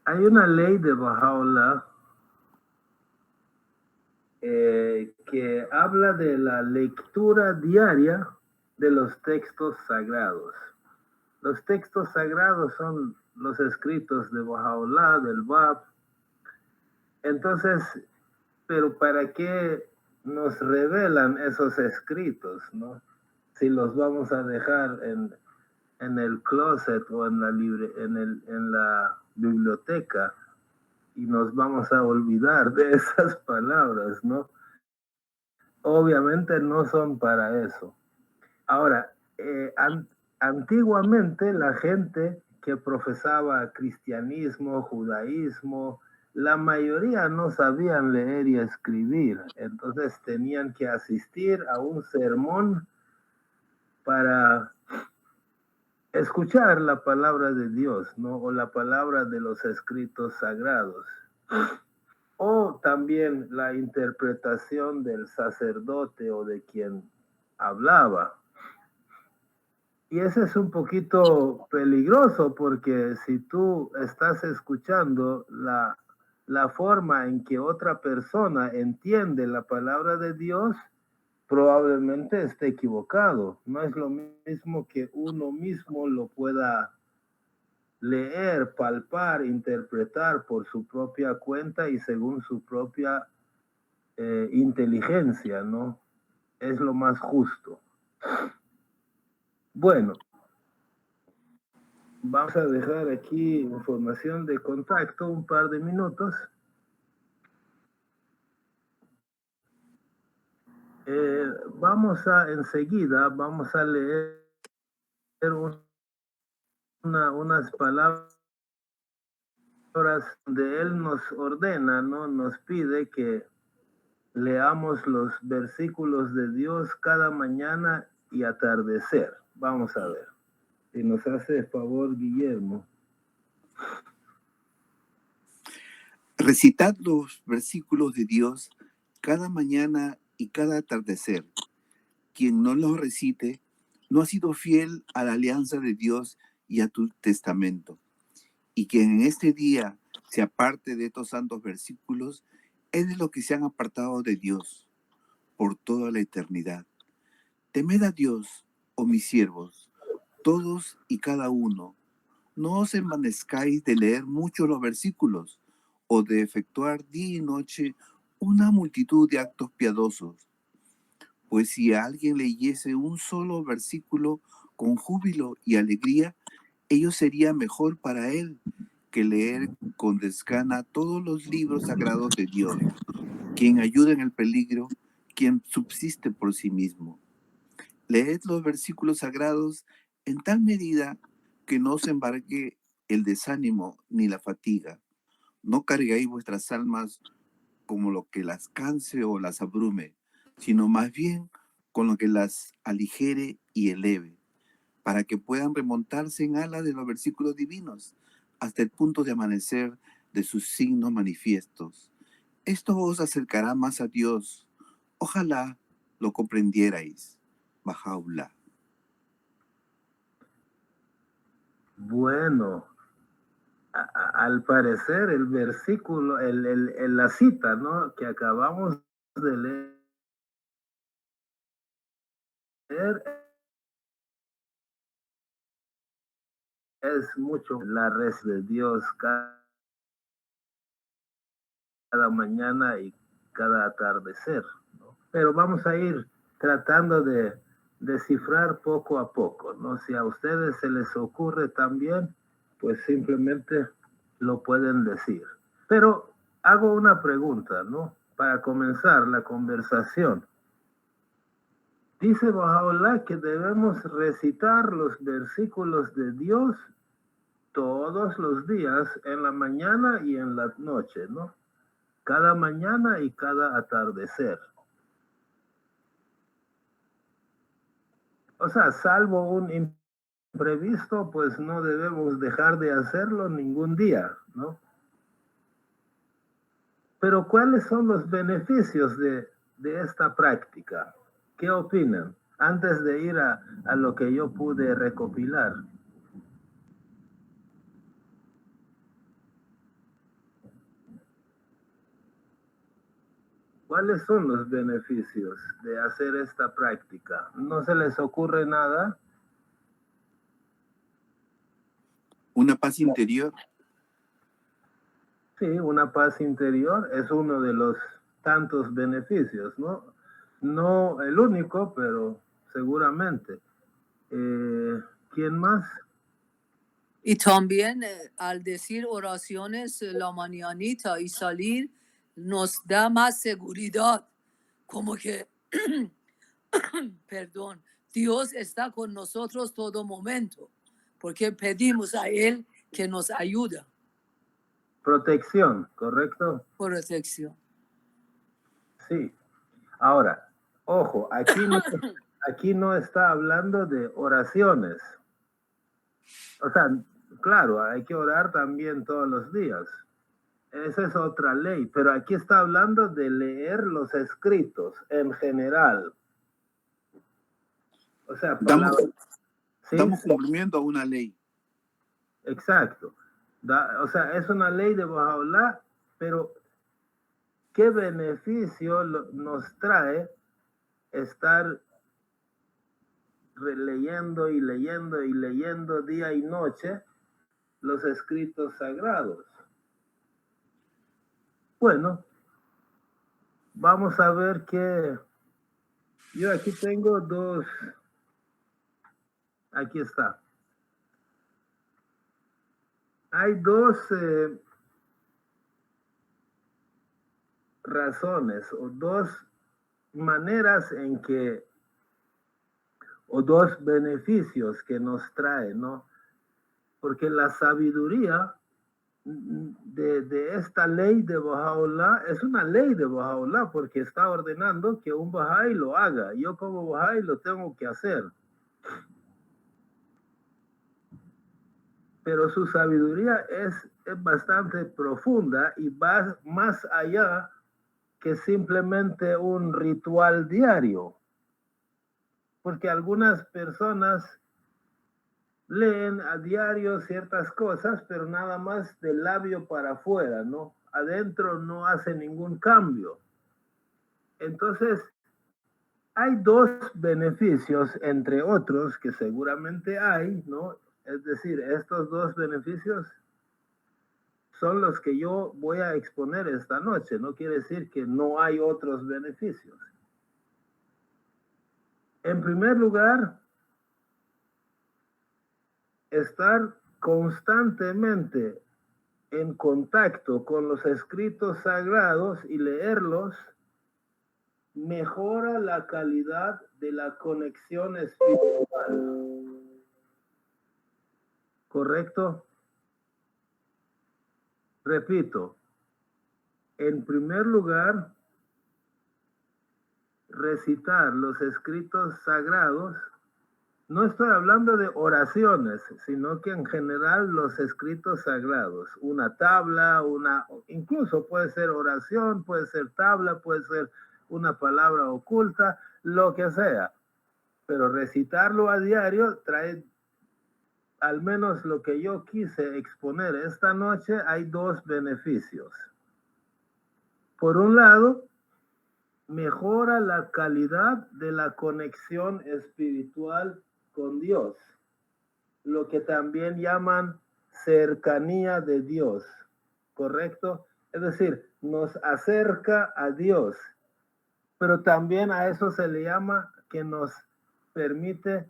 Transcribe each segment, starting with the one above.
Hay una ley de Baha'u'llah que habla de la lectura diaria de los textos sagrados. Los textos sagrados son los escritos de Baha'u'llah, del Bab. Entonces, pero ¿para qué nos revelan esos escritos, no? Si los vamos a dejar en el closet o en la biblioteca y nos vamos a olvidar de esas palabras, ¿no? Obviamente no son para eso. Ahora, antiguamente la gente que profesaba cristianismo, judaísmo, la mayoría no sabían leer y escribir, entonces tenían que asistir a un sermón para escuchar la palabra de Dios, ¿no? O la palabra de los escritos sagrados. O también la interpretación del sacerdote o de quien hablaba. Y eso es un poquito peligroso porque si tú estás escuchando la forma en que otra persona entiende la palabra de Dios, probablemente esté equivocado. No es lo mismo que uno mismo lo pueda leer, palpar, interpretar por su propia cuenta y según su propia inteligencia, ¿no? Es lo más justo. Bueno, vamos a dejar aquí información de contacto un par de minutos. Enseguida, vamos a leer unas palabras donde Él nos ordena, ¿no? Nos pide que leamos los versículos de Dios cada mañana y atardecer. Vamos a ver. Si nos hace favor, Guillermo. Recitad los versículos de Dios cada mañana y cada atardecer. Quien no los recite no ha sido fiel a la alianza de Dios y a tu testamento. Y quien en este día se aparte de estos santos versículos es de los que se han apartado de Dios por toda la eternidad. Temed a Dios, oh mis siervos, todos y cada uno. No os envanezcáis de leer mucho los versículos o de efectuar día y noche una multitud de actos piadosos. Pues si alguien leyese un solo versículo con júbilo y alegría, ello sería mejor para él que leer con desgana todos los libros sagrados de Dios, quien ayuda en el peligro, quien subsiste por sí mismo. Leed los versículos sagrados en tal medida que no os embargue el desánimo ni la fatiga. No carguéis vuestras almas como lo que las canse o las abrume, sino más bien con lo que las aligere y eleve, para que puedan remontarse en alas de los versículos divinos hasta el punto de amanecer de sus signos manifiestos. Esto os acercará más a Dios. Ojalá lo comprendierais. Baha'u'llah. Bueno, al parecer el versículo, la cita, ¿no? Que acabamos de leer es mucho la res de Dios cada mañana y cada atardecer, ¿no? Pero vamos a ir tratando de descifrar poco a poco, ¿no? Si a ustedes se les ocurre también, pues simplemente lo pueden decir. Pero hago una pregunta, ¿no? Para comenzar la conversación. Dice Baha'u'llah que debemos recitar los versículos de Dios todos los días, en la mañana y en la noche, ¿no? Cada mañana y cada atardecer. O sea, salvo un imprevisto, pues no debemos dejar de hacerlo ningún día, ¿no? Pero ¿cuáles son los beneficios de esta práctica? ¿Qué opinan? Antes de ir a lo que yo pude recopilar. ¿Cuáles son los beneficios de hacer esta práctica? ¿No se les ocurre nada? Una paz interior. Sí, una paz interior es uno de los tantos beneficios, ¿no? No el único, pero seguramente. ¿Quién más? Y también al decir oraciones la mañanita y salir nos da más seguridad, como que, perdón, Dios está con nosotros todo momento, porque pedimos a Él que nos ayuda. Protección, ¿correcto? Protección. Sí. Ahora, ojo, aquí no está hablando de oraciones. O sea, claro, hay que orar también todos los días. Esa es otra ley, pero aquí está hablando de leer los escritos en general. O sea, Estamos cumpliendo una ley. Exacto. O sea, es una ley de Bahá'u'lláh, pero ¿qué beneficio nos trae estar leyendo y leyendo y leyendo día y noche los escritos sagrados? Bueno, vamos a ver que yo aquí tengo dos. Aquí está. Hay dos razones o dos maneras en que, o dos beneficios que nos trae, ¿no? Porque la sabiduría de esta ley de Bahá'u'lláh es una ley de Bahá'u'lláh porque está ordenando que un Bahá'í lo haga. Yo como Bahá'í lo tengo que hacer. Pero su sabiduría es bastante profunda y va más allá que simplemente un ritual diario. Porque algunas personas leen a diario ciertas cosas, pero nada más del labio para afuera, ¿no? Adentro no hace ningún cambio. Entonces, hay dos beneficios, entre otros, que seguramente hay, ¿no? Es decir, estos dos beneficios son los que yo voy a exponer esta noche. No quiere decir que no hay otros beneficios. En primer lugar, estar constantemente en contacto con los escritos sagrados y leerlos mejora la calidad de la conexión espiritual. ¿Correcto? Repito, en primer lugar, recitar los escritos sagrados. No estoy hablando de oraciones, sino que en general los escritos sagrados, una tabla, incluso puede ser oración, puede ser tabla, puede ser una palabra oculta, lo que sea. Pero recitarlo a diario trae, al menos lo que yo quise exponer esta noche, hay dos beneficios. Por un lado, mejora la calidad de la conexión espiritual con Dios, lo que también llaman cercanía de Dios, ¿correcto? Es decir, nos acerca a Dios, pero también a eso se le llama que nos permite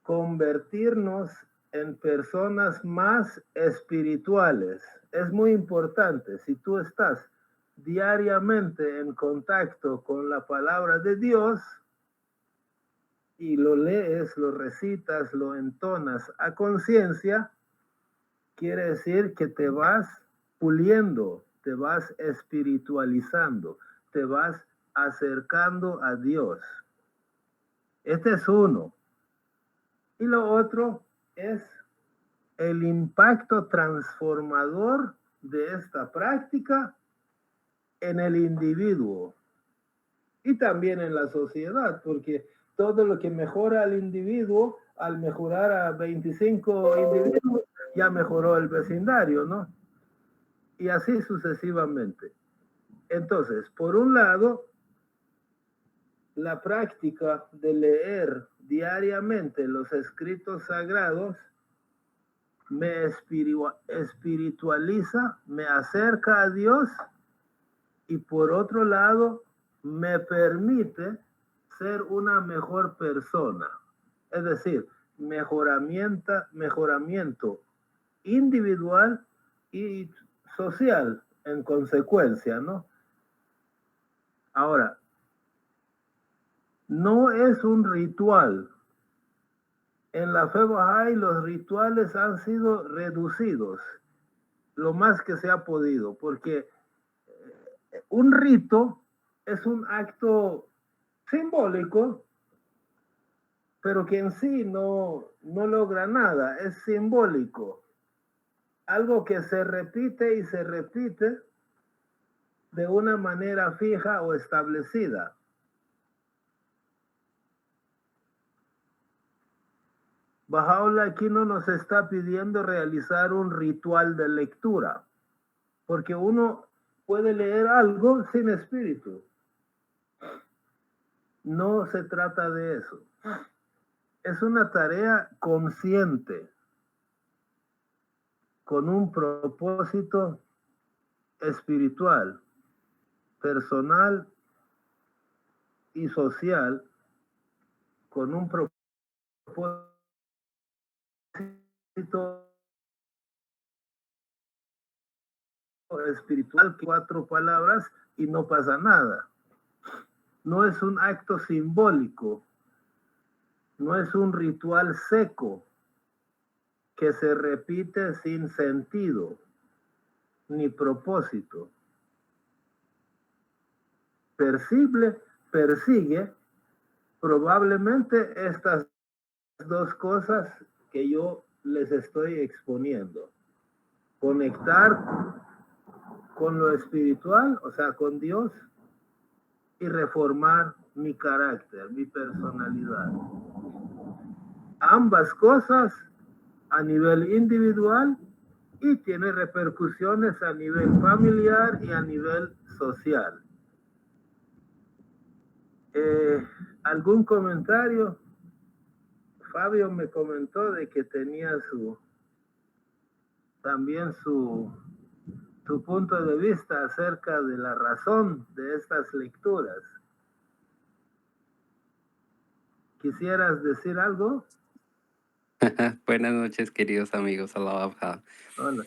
convertirnos en personas más espirituales. Es muy importante, si tú estás diariamente en contacto con la palabra de Dios, y lo lees, lo recitas, lo entonas a conciencia, quiere decir que te vas puliendo, te vas espiritualizando, te vas acercando a Dios. Este es uno. Y lo otro es el impacto transformador de esta práctica en el individuo y también en la sociedad, porque todo lo que mejora al individuo, al mejorar a 25 individuos, ya mejoró el vecindario, ¿no? Y así sucesivamente. Entonces, por un lado, la práctica de leer diariamente los escritos sagrados me espiritualiza, me acerca a Dios y por otro lado me permite ser una mejor persona. Es decir, mejoramiento individual y social en consecuencia, ¿no? Ahora, no es un ritual. En la fe Bahá'í los rituales han sido reducidos lo más que se ha podido, porque un rito es un acto simbólico, pero que en sí no logra nada, es simbólico. Algo que se repite y se repite de una manera fija o establecida. Bahá'u'lláh aquí no nos está pidiendo realizar un ritual de lectura, porque uno puede leer algo sin espíritu. No se trata de eso. Es una tarea consciente, con un propósito espiritual, personal y social, con un propósito espiritual, 4 palabras y no pasa nada. No es un acto simbólico, no es un ritual seco que se repite sin sentido ni propósito. Persigue probablemente estas dos cosas que yo les estoy exponiendo. Conectar con lo espiritual, o sea, con Dios, y reformar mi carácter, mi personalidad. Ambas cosas a nivel individual y tiene repercusiones a nivel familiar y a nivel social. ¿Algún comentario? Fabio me comentó de que tenía también su punto de vista acerca de la razón de estas lecturas. ¿Quisieras decir algo? Buenas noches, queridos amigos. Alabha. Hola.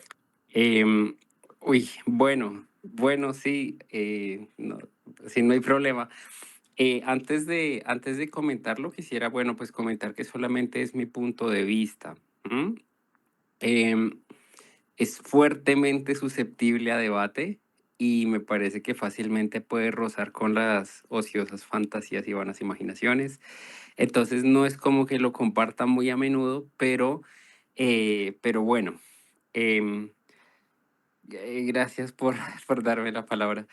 Bueno, sí, sí, no hay problema. Antes de comentarlo, quisiera, bueno, pues comentar que solamente es mi punto de vista. ¿M? Es fuertemente susceptible a debate y me parece que fácilmente puede rozar con las ociosas fantasías y vanas imaginaciones. Entonces no es como que lo comparta muy a menudo, pero bueno, em, gracias por, por darme la palabra.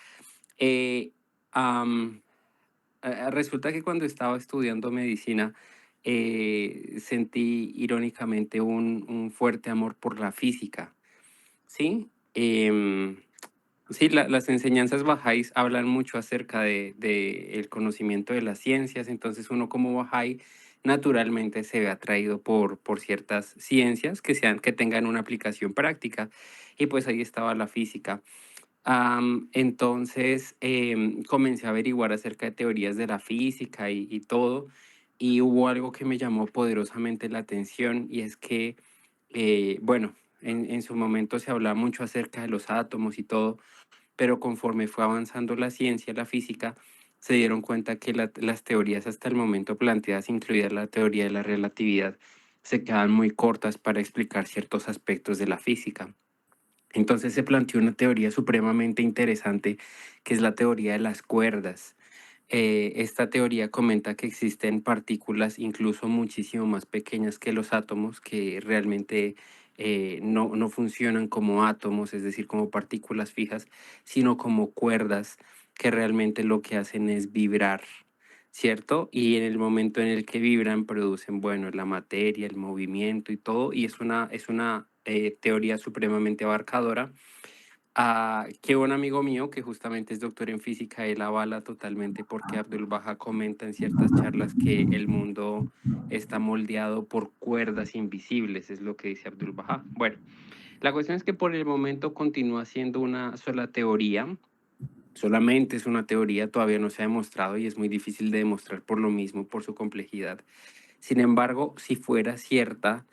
Eh, am, Resulta que cuando estaba estudiando medicina, sentí irónicamente un fuerte amor por la física, ¿sí? Sí, las enseñanzas bajáis hablan mucho acerca de el conocimiento de las ciencias, entonces uno como bajáis naturalmente se ve atraído por ciertas ciencias que tengan una aplicación práctica, y pues ahí estaba la física. Entonces comencé a averiguar acerca de teorías de la física y todo, y hubo algo que me llamó poderosamente la atención, y es que, bueno, en su momento se hablaba mucho acerca de los átomos y todo, pero conforme fue avanzando la ciencia, la física, se dieron cuenta que las teorías hasta el momento planteadas, incluida la teoría de la relatividad, se quedan muy cortas para explicar ciertos aspectos de la física. Entonces se planteó una teoría supremamente interesante, que es la teoría de las cuerdas. Esta teoría comenta que existen partículas incluso muchísimo más pequeñas que los átomos, que realmente no funcionan como átomos, es decir, como partículas fijas, sino como cuerdas que realmente lo que hacen es vibrar, ¿cierto? Y en el momento en el que vibran producen, bueno, la materia, el movimiento y todo, y es una teoría supremamente abarcadora. Que un amigo mío que justamente es doctor en física, él avala totalmente porque Abdul Baha comenta en ciertas charlas que el mundo está moldeado por cuerdas invisibles, es lo que dice Abdul Baha. Bueno, la cuestión es que por el momento continúa siendo una sola teoría, solamente es una teoría, todavía no se ha demostrado y es muy difícil de demostrar por lo mismo, por su complejidad. Sin embargo, si fuera cierta,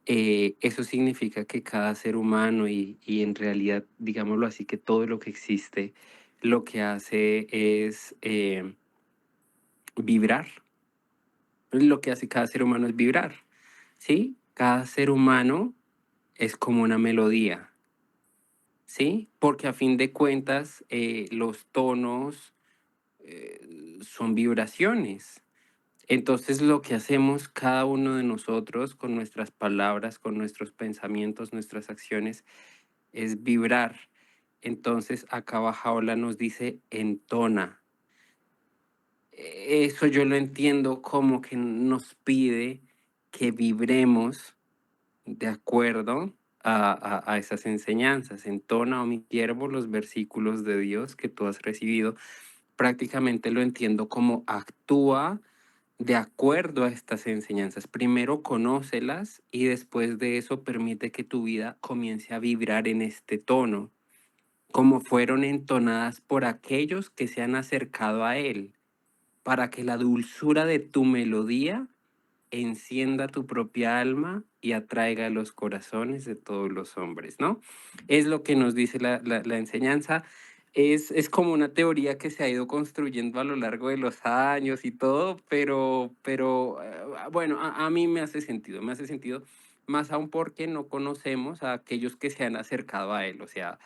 eso significa que cada ser humano y en realidad, digámoslo así, que todo lo que existe, lo que hace es vibrar. Lo que hace cada ser humano es vibrar, ¿sí? Cada ser humano es como una melodía, ¿sí? Porque a fin de cuentas, los tonos son vibraciones. Entonces, lo que hacemos cada uno de nosotros con nuestras palabras, con nuestros pensamientos, nuestras acciones, es vibrar. Entonces, acá Bajaola nos dice entona. Eso yo lo entiendo como que nos pide que vibremos de acuerdo a esas enseñanzas. Entona, oh mi siervo, los versículos de Dios que tú has recibido. Prácticamente lo entiendo como actúa de acuerdo a estas enseñanzas. Primero conócelas y después de eso permite que tu vida comience a vibrar en este tono, como fueron entonadas por aquellos que se han acercado a Él, para que la dulzura de tu melodía encienda tu propia alma y atraiga los corazones de todos los hombres, ¿no? Es lo que nos dice la enseñanza. Es como una teoría que se ha ido construyendo a lo largo de los años y todo, pero bueno, a mí me hace sentido, más aún porque no conocemos a aquellos que se han acercado a él, o sea,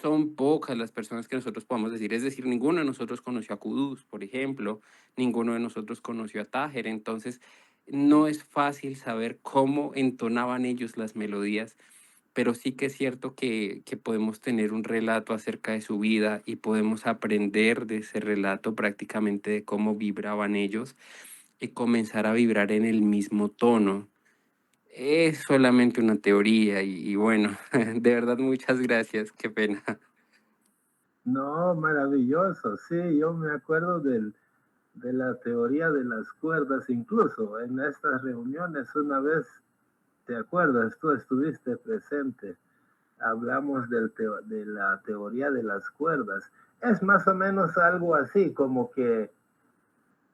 son pocas las personas que nosotros podamos decir, es decir, ninguno de nosotros conoció a Kudus, por ejemplo, ninguno de nosotros conoció a Tájer, entonces no es fácil saber cómo entonaban ellos las melodías, pero sí que es cierto que podemos tener un relato acerca de su vida y podemos aprender de ese relato prácticamente de cómo vibraban ellos y comenzar a vibrar en el mismo tono. Es solamente una teoría y bueno, de verdad muchas gracias, qué pena. No, maravilloso, sí, yo me acuerdo de la teoría de las cuerdas, incluso en estas reuniones una vez, ¿te acuerdas? Tú estuviste presente, hablamos de la teoría de las cuerdas. Es más o menos algo así, como que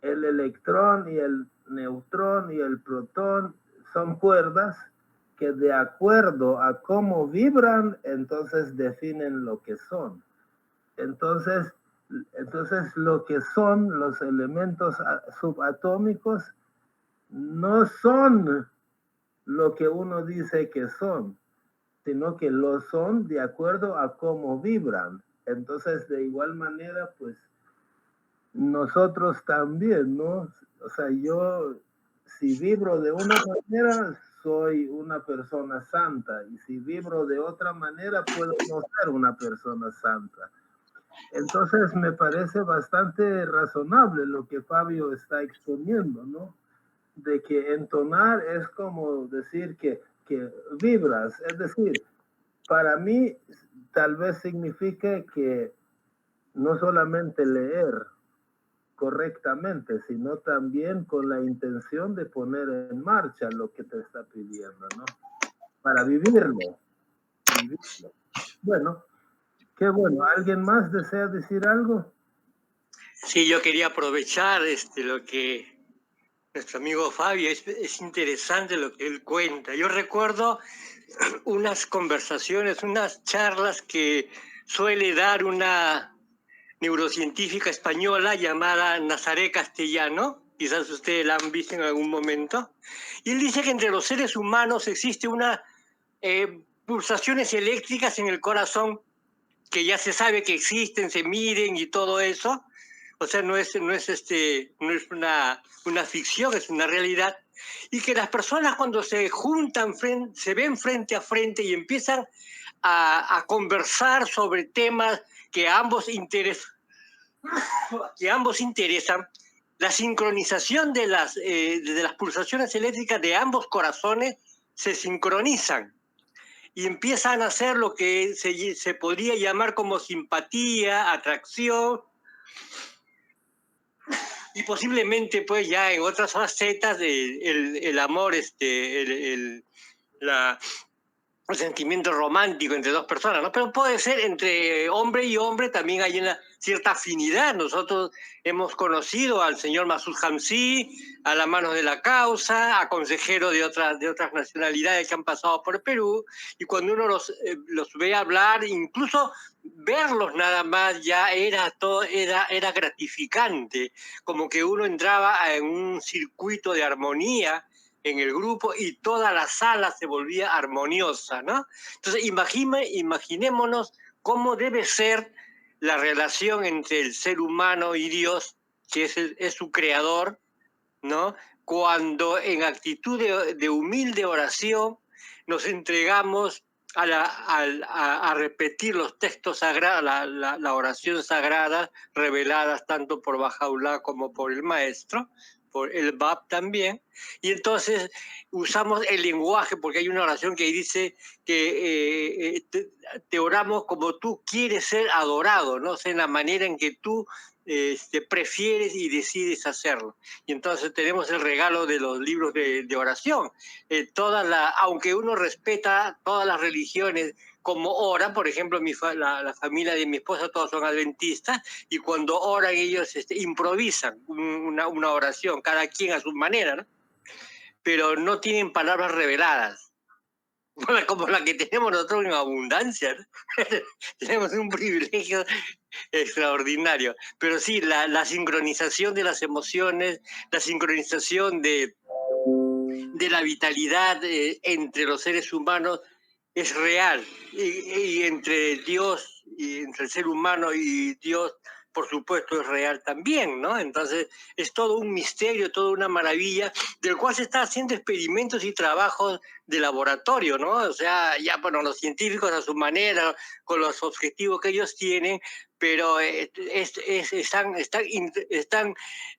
el electrón y el neutrón y el protón son cuerdas que de acuerdo a cómo vibran, entonces definen lo que son. Entonces, lo que son los elementos subatómicos no son lo que uno dice que son, sino que lo son de acuerdo a cómo vibran. Entonces, de igual manera, pues nosotros también, ¿no? O sea, yo, si vibro de una manera, soy una persona santa, y si vibro de otra manera, puedo no ser una persona santa. Entonces, me parece bastante razonable lo que Fabio está exponiendo, ¿no? De que entonar es como decir que vibras, es decir, para mí tal vez signifique que no solamente leer correctamente, sino también con la intención de poner en marcha lo que te está pidiendo, ¿no? Para vivirlo. Vivirlo. Bueno, qué bueno. ¿Alguien más desea decir algo? Sí, yo quería aprovechar lo que nuestro amigo Fabio, es interesante lo que él cuenta. Yo recuerdo unas conversaciones, unas charlas que suele dar una neurocientífica española llamada Nazaré Castellano, quizás ustedes la han visto en algún momento, y él dice que entre los seres humanos existe una pulsaciones eléctricas en el corazón que ya se sabe que existen, se miden y todo eso. O sea, no es una ficción, es una realidad. Y que las personas cuando se juntan, se ven frente a frente y empiezan a conversar sobre temas que a ambos interesan, la sincronización de las pulsaciones eléctricas de ambos corazones se sincronizan. y empiezan a hacer lo que se podría llamar como simpatía, atracción, y posiblemente pues ya en otras facetas el amor, el sentimiento romántico entre dos personas, ¿no? Pero puede ser entre hombre y hombre, también hay una cierta afinidad. Nosotros hemos conocido al señor Masud Hamsi, a la mano de la causa, a consejeros de otras nacionalidades que han pasado por Perú, y cuando uno los ve hablar, incluso verlos nada más ya era gratificante, como que uno entraba en un circuito de armonía en el grupo y toda la sala se volvía armoniosa, ¿no? Entonces, imaginémonos cómo debe ser la relación entre el ser humano y Dios, que es su creador, ¿no? Cuando en actitud de humilde oración nos entregamos a repetir los textos sagrados, la oración sagrada, reveladas tanto por Bahá'u'lláh como por el Maestro, por el Bab también, y entonces usamos el lenguaje, porque hay una oración que dice que te oramos como tú quieres ser adorado, ¿no? O sea, en la manera en que tú prefieres y decides hacerlo. Y entonces tenemos el regalo de los libros de oración. Aunque uno respeta todas las religiones como oran, por ejemplo, la familia de mi esposa todos son adventistas, y cuando oran ellos improvisan una oración, cada quien a su manera, ¿no? Pero no tienen palabras reveladas, como la que tenemos nosotros en abundancia, ¿no? Tenemos un privilegio extraordinario. Pero sí, la sincronización de las emociones, la sincronización de la vitalidad entre los seres humanos es real, y entre Dios y entre el ser humano y Dios, por supuesto, es real también, ¿no? Entonces es todo un misterio, toda una maravilla, del cual se están haciendo experimentos y trabajos de laboratorio, ¿no? O sea, ya, bueno, los científicos a su manera, con los objetivos que ellos tienen, pero están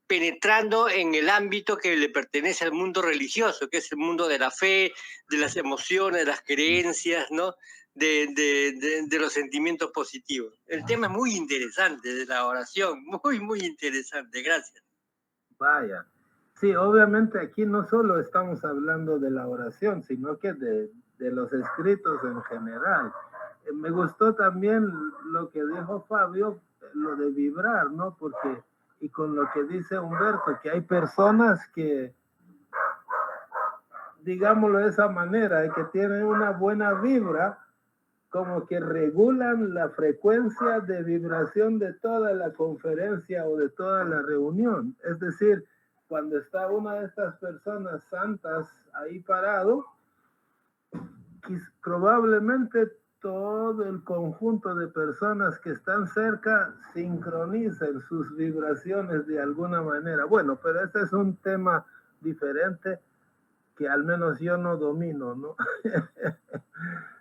penetrando en el ámbito que le pertenece al mundo religioso, que es el mundo de la fe, de las emociones, de las creencias, ¿no? De los sentimientos positivos. El tema es muy interesante de la oración, muy, muy interesante. Gracias. Vaya. Sí, obviamente aquí no solo estamos hablando de la oración, sino que de los escritos en general. Me gustó también lo que dijo Fabio, lo de vibrar, ¿no? Porque, y con lo que dice Humberto, que hay personas que, digámoslo de esa manera, que tienen una buena vibra, como que regulan la frecuencia de vibración de toda la conferencia o de toda la reunión. Es decir, cuando está una de estas personas santas ahí parado, probablemente todo el conjunto de personas que están cerca sincronicen sus vibraciones de alguna manera. Bueno, pero este es un tema diferente que al menos yo no domino, ¿no?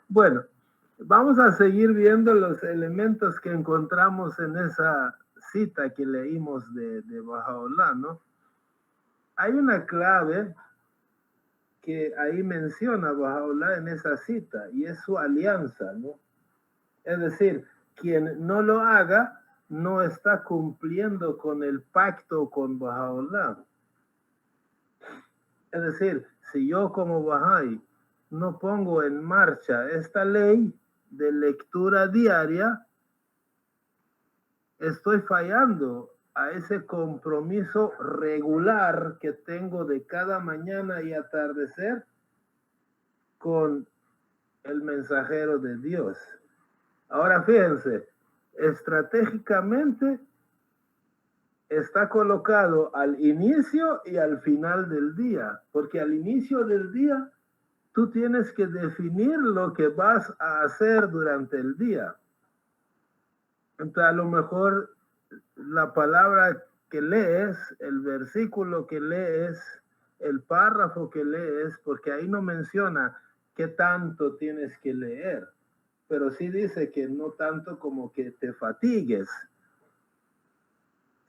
Bueno, vamos a seguir viendo los elementos que encontramos en esa cita que leímos de Bahá'u'lláh, ¿no? Hay una clave que ahí menciona Bahá'u'lláh en esa cita, y es su alianza, ¿no? Es decir, quien no lo haga no está cumpliendo con el pacto con Bahá'u'lláh. Es decir, si yo como Bahá'í no pongo en marcha esta ley de lectura diaria, estoy fallando a ese compromiso regular que tengo de cada mañana y atardecer con el mensajero de Dios. Ahora fíjense, estratégicamente está colocado al inicio y al final del día, porque al inicio del día tú tienes que definir lo que vas a hacer durante el día. Entonces, a lo mejor la palabra que lees, el versículo que lees, el párrafo que lees, porque ahí no menciona qué tanto tienes que leer, pero sí dice que no tanto como que te fatigues,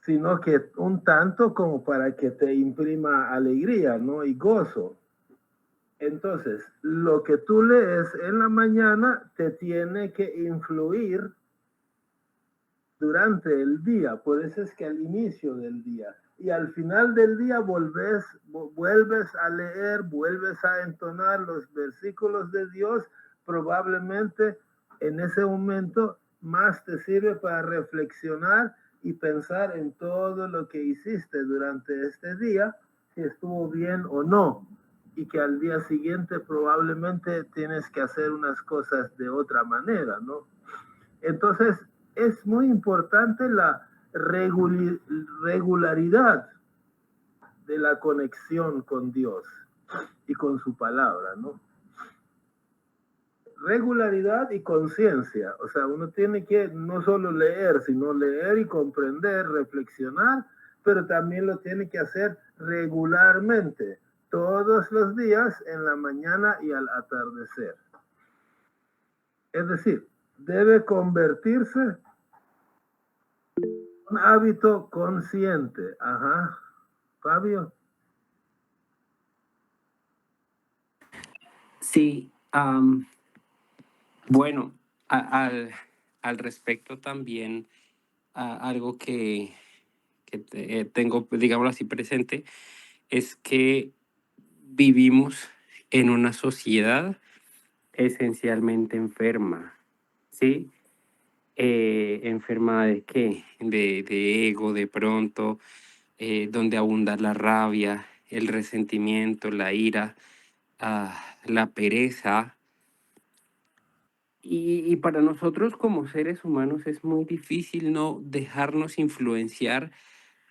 sino que un tanto como para que te imprima alegría, ¿no? Y gozo. Entonces, lo que tú lees en la mañana te tiene que influir durante el día. Por eso es que al inicio del día y al final del día vuelves a leer, vuelves a entonar los versículos de Dios, probablemente en ese momento más te sirve para reflexionar y pensar en todo lo que hiciste durante este día, si estuvo bien o no, y que al día siguiente probablemente tienes que hacer unas cosas de otra manera, ¿no? Entonces, es muy importante la regularidad de la conexión con Dios y con su palabra, ¿no? Regularidad y conciencia. O sea, uno tiene que no solo leer, sino leer y comprender, reflexionar, pero también lo tiene que hacer regularmente, todos los días, en la mañana y al atardecer. Es decir, debe convertirse en un hábito consciente. Ajá. Fabio. Sí, bueno, al respecto también algo que tengo, digámoslo así, presente, es que vivimos en una sociedad esencialmente enferma, ¿sí? ¿Enferma de qué? De ego, de pronto, donde abunda la rabia, el resentimiento, la ira, la pereza. Y para nosotros como seres humanos es muy difícil no dejarnos influenciar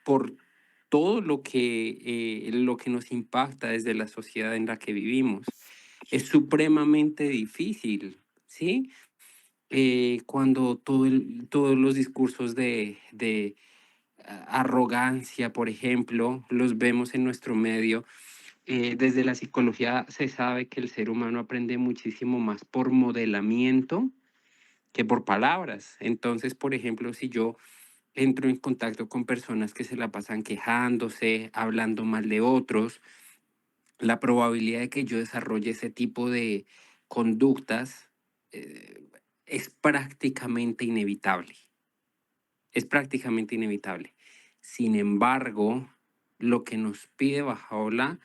por todo lo que nos impacta desde la sociedad en la que vivimos. Es supremamente difícil, ¿sí? Cuando todos los discursos de arrogancia, por ejemplo, los vemos en nuestro medio. Desde la psicología se sabe que el ser humano aprende muchísimo más por modelamiento que por palabras. Entonces, por ejemplo, si yo entro en contacto con personas que se la pasan quejándose, hablando mal de otros, la probabilidad de que yo desarrolle ese tipo de conductas eh, es prácticamente inevitable. Es prácticamente inevitable. Sin embargo, lo que nos pide Bajaola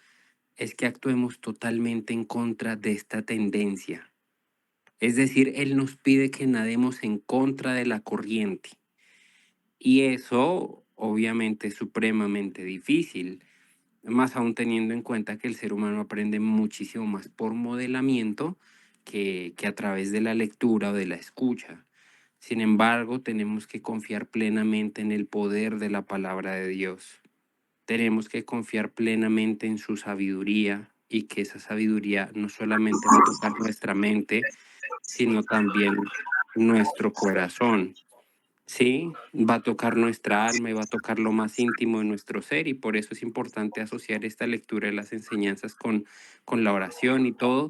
es que actuemos totalmente en contra de esta tendencia. Es decir, él nos pide que nademos en contra de la corriente. Y eso obviamente es supremamente difícil, más aún teniendo en cuenta que el ser humano aprende muchísimo más por modelamiento que a través de la lectura o de la escucha. Sin embargo, tenemos que confiar plenamente en el poder de la palabra de Dios. Tenemos que confiar plenamente en su sabiduría y que esa sabiduría no solamente va a tocar nuestra mente, sino también nuestro corazón. Sí, va a tocar nuestra alma y va a tocar lo más íntimo de nuestro ser, y por eso es importante asociar esta lectura de las enseñanzas con la oración y todo.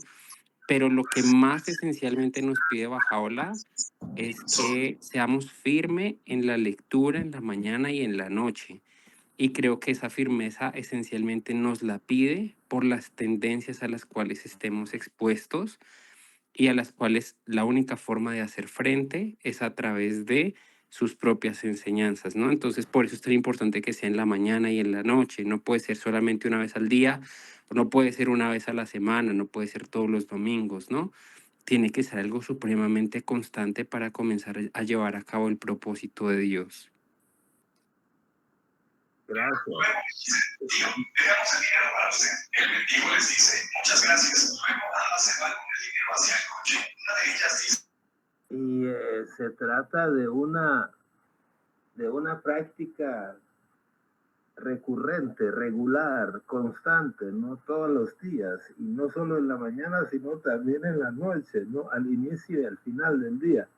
Pero lo que más esencialmente nos pide Bajaola es que seamos firmes en la lectura en la mañana y en la noche. Y creo que esa firmeza esencialmente nos la pide por las tendencias a las cuales estemos expuestos y a las cuales la única forma de hacer frente es a través de sus propias enseñanzas, ¿no? Entonces, por eso es tan importante que sea en la mañana y en la noche. No puede ser solamente una vez al día, no puede ser una vez a la semana, no puede ser todos los domingos, ¿no? Tiene que ser algo supremamente constante para comenzar a llevar a cabo el propósito de Dios. Gracias. Dejamos el dinero para usted. El mendigo les dice, muchas gracias. Luego se va con el dinero hacia el coche. Una de ellas dice. Y se trata de una práctica recurrente, regular, constante, ¿no? Todos los días, y no solo en la mañana, sino también en la noche, ¿no? Al inicio y al final del día.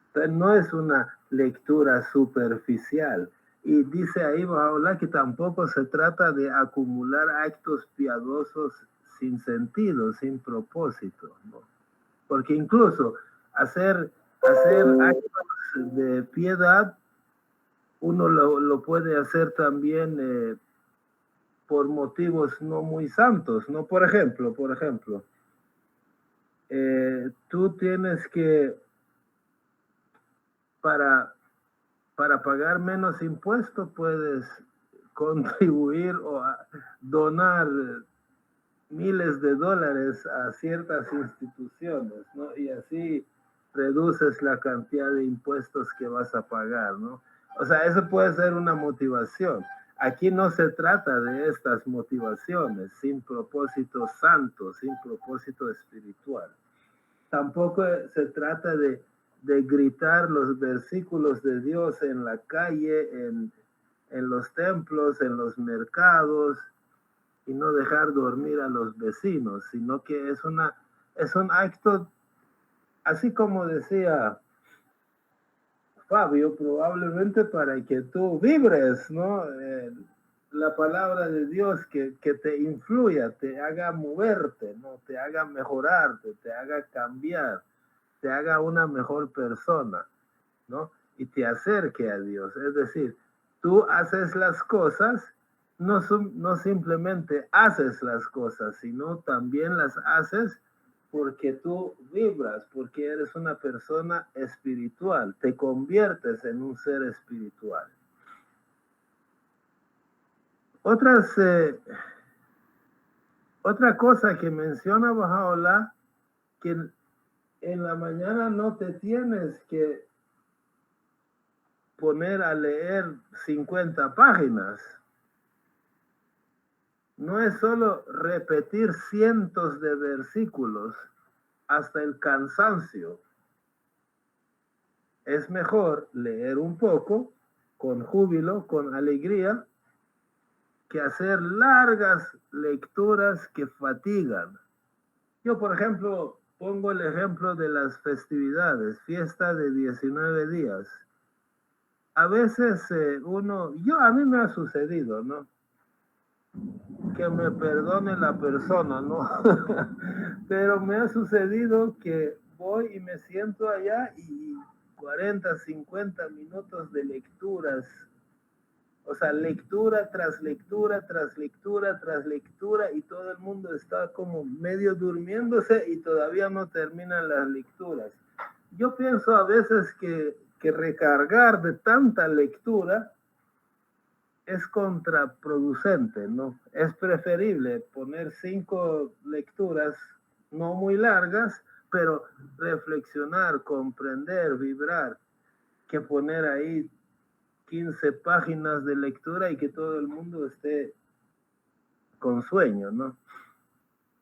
Entonces, no es una lectura superficial. Y dice ahí Bahá'u'lláh que tampoco se trata de acumular actos piadosos sin sentido, sin propósito, ¿no? Porque incluso hacer actos de piedad uno lo puede hacer también por motivos no muy santos, ¿no? Por ejemplo, tú tienes que, para pagar menos impuestos, puedes contribuir o donar miles de dólares a ciertas instituciones, ¿no? Y así reduces la cantidad de impuestos que vas a pagar, ¿no? O sea, eso puede ser una motivación. Aquí no se trata de estas motivaciones sin propósito santo, sin propósito espiritual. Tampoco se trata de gritar los versículos de Dios en la calle, en los templos, en los mercados, y no dejar dormir a los vecinos, sino que es un acto, así como decía Fabio, probablemente para que tú vibres, ¿no? La palabra de Dios que te influya, te haga moverte, ¿no? Te haga mejorarte, te haga cambiar, te haga una mejor persona, ¿no? Y te acerque a Dios. Es decir, tú haces las cosas, no simplemente haces las cosas, sino también las haces porque tú vibras, porque eres una persona espiritual, te conviertes en un ser espiritual. Otra cosa que menciona Baha'u'lláh, que en la mañana no te tienes que poner a leer 50 páginas. No es solo repetir cientos de versículos hasta el cansancio. Es mejor leer un poco con júbilo, con alegría, que hacer largas lecturas que fatigan. Yo, por ejemplo, pongo el ejemplo de las festividades, fiesta de 19 días. A veces a mí me ha sucedido, ¿no? Que me perdone la persona, ¿no? Pero me ha sucedido que voy y me siento allá y 40, 50 minutos de lecturas. O sea, lectura tras lectura, tras lectura, tras lectura, y todo el mundo está como medio durmiéndose y todavía no terminan las lecturas. Yo pienso a veces que recargar de tanta lectura es contraproducente, ¿no? Es preferible poner 5 lecturas no muy largas, pero reflexionar, comprender, vibrar, que poner ahí 15 páginas de lectura y que todo el mundo esté con sueño, ¿no?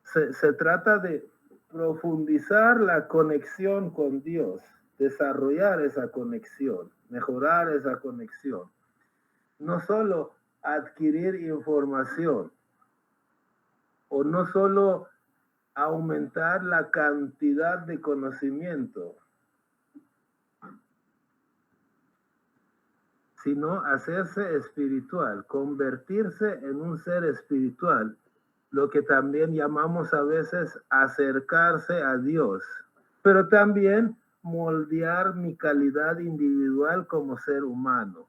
Se trata de profundizar la conexión con Dios, desarrollar esa conexión, mejorar esa conexión. No solo adquirir información o no solo aumentar la cantidad de conocimiento, sino hacerse espiritual, convertirse en un ser espiritual, lo que también llamamos a veces acercarse a Dios, pero también moldear mi calidad individual como ser humano.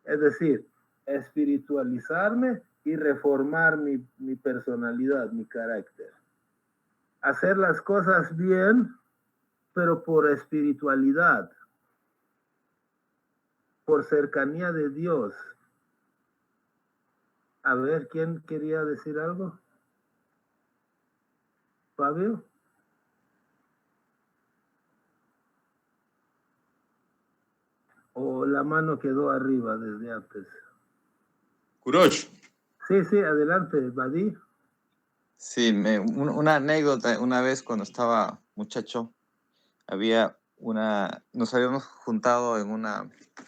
Es decir, espiritualizarme y reformar mi personalidad, mi carácter. Hacer las cosas bien, pero por espiritualidad, por cercanía de Dios. A ver, ¿quién quería decir algo? ¿Fabio? ¿O la mano quedó arriba desde antes? Kurosh. Sí, adelante, Badí. Sí, una anécdota, una vez cuando estaba muchacho, nos habíamos juntado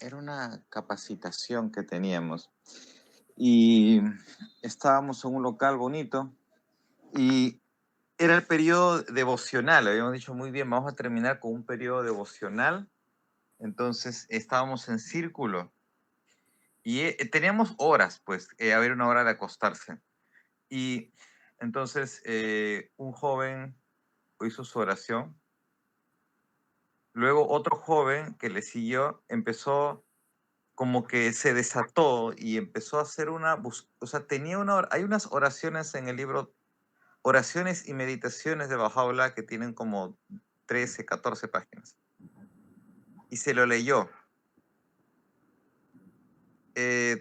era una capacitación que teníamos y estábamos en un local bonito y era el periodo devocional, habíamos dicho muy bien, vamos a terminar con un periodo devocional, entonces estábamos en círculo y teníamos horas, pues, había una hora de acostarse y entonces un joven hizo su oración. Luego otro joven que le siguió empezó como que se desató y empezó a hacer o sea, hay unas oraciones en el libro, oraciones y meditaciones de Baha'u'lláh, que tienen como 13, 14 páginas. Y se lo leyó.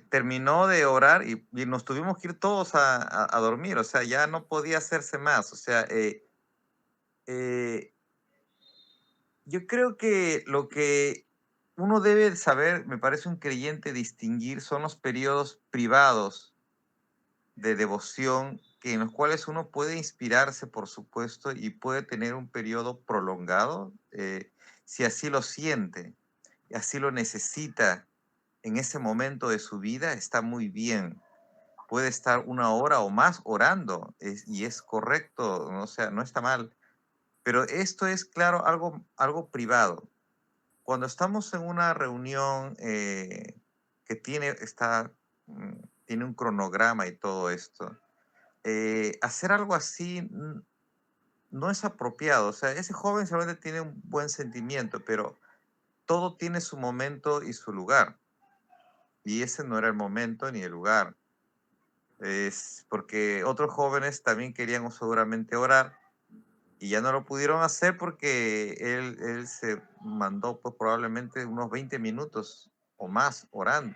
Terminó de orar y nos tuvimos que ir todos a dormir, o sea, ya no podía hacerse más, o sea, yo creo que lo que uno debe saber, me parece un creyente, distinguir son los periodos privados de devoción en los cuales uno puede inspirarse, por supuesto, y puede tener un periodo prolongado, si así lo siente, y así lo necesita en ese momento de su vida, está muy bien. Puede estar 1 hora o más orando, y es correcto, o sea, no está mal. Pero esto es, claro, algo privado. Cuando estamos en una reunión que tiene un cronograma y todo esto, hacer algo así no es apropiado. O sea, ese joven seguramente tiene un buen sentimiento, pero todo tiene su momento y su lugar. Y ese no era el momento ni el lugar. Es porque otros jóvenes también querían seguramente orar y ya no lo pudieron hacer porque él se mandó pues probablemente unos 20 minutos o más orando.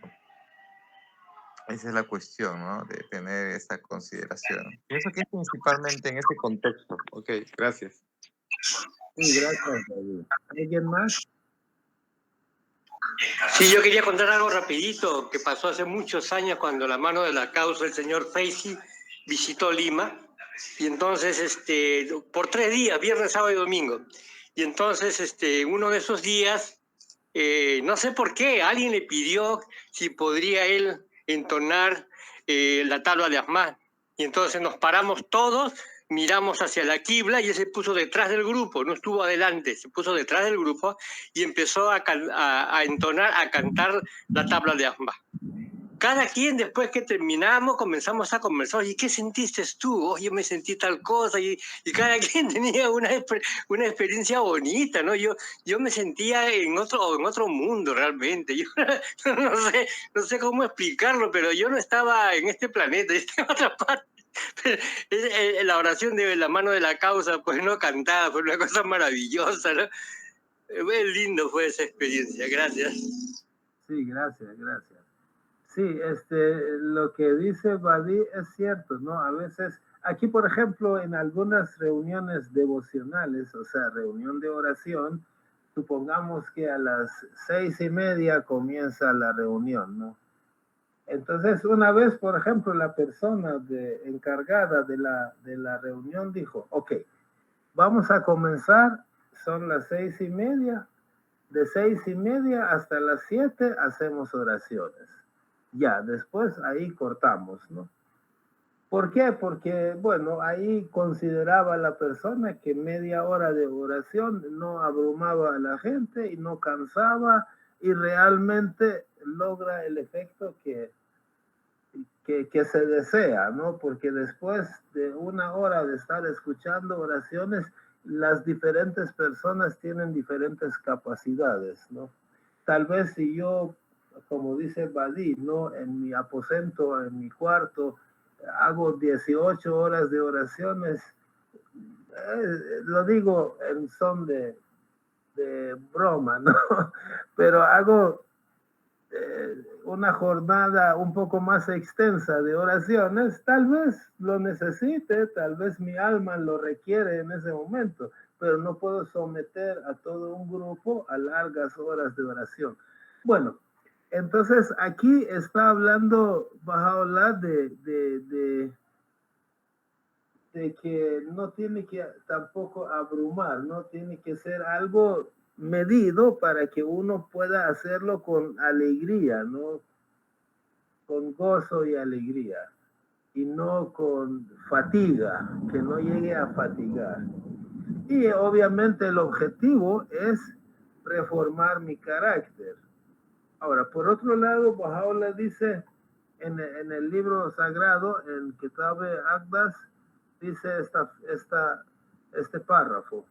Esa es la cuestión, ¿no? De tener esa consideración. Pienso que es principalmente en ese contexto. Ok, gracias. Sí, gracias, David. ¿Alguien más? Sí, yo quería contar algo rapidito que pasó hace muchos años cuando la mano de la causa, el señor Feisi, visitó Lima. Y entonces, por 3 días, viernes, sábado y domingo. Y entonces, uno de esos días, no sé por qué, alguien le pidió si podría él entonar la tabla de Ahmad. Y entonces nos paramos todos, miramos hacia la quibla y él se puso detrás del grupo, no estuvo adelante, se puso detrás del grupo y empezó a entonar, a cantar la tabla de Ahmad. Cada quien, después que terminamos, comenzamos a conversar. ¿Y qué sentiste tú? Oh, yo me sentí tal cosa. Y cada quien tenía una experiencia bonita, ¿no? Yo me sentía en otro mundo realmente. Yo no sé cómo explicarlo, pero yo no estaba en este planeta, yo estaba en otra parte. La oración de la mano de la causa, pues no cantada, fue una cosa maravillosa, ¿no? Muy lindo fue esa experiencia. Gracias. Sí, gracias. Sí, lo que dice Badí es cierto, ¿no? A veces, aquí por ejemplo, en algunas reuniones devocionales, o sea, reunión de oración, supongamos que a las 6:30 comienza la reunión, ¿no? Entonces, una vez, por ejemplo, la persona encargada de la reunión dijo, ok, vamos a comenzar, son las 6:30, de 6:30 hasta las 7 hacemos oraciones. Ya, después ahí cortamos, ¿no? ¿Por qué? Porque, bueno, ahí consideraba la persona que media hora de oración no abrumaba a la gente y no cansaba y realmente logra el efecto que se desea, ¿no? Porque después de 1 hora de estar escuchando oraciones, las diferentes personas tienen diferentes capacidades, ¿no? Tal vez si yo, como dice Badí, ¿no? En mi aposento, en mi cuarto, hago 18 horas de oraciones, lo digo en son de broma, ¿no? Pero hago una jornada un poco más extensa de oraciones, tal vez lo necesite, tal vez mi alma lo requiere en ese momento, pero no puedo someter a todo un grupo a largas horas de oración. Bueno, entonces aquí está hablando Baha'u'lláh de que no tiene que tampoco abrumar, no tiene que ser algo medido para que uno pueda hacerlo con alegría, ¿no? Con gozo y alegría, y no con fatiga, que no llegue a fatigar. Y obviamente el objetivo es reformar mi carácter. Ahora, por otro lado, Baha'u'lláh dice en el libro sagrado, en Kitab Aqdas, dice este párrafo.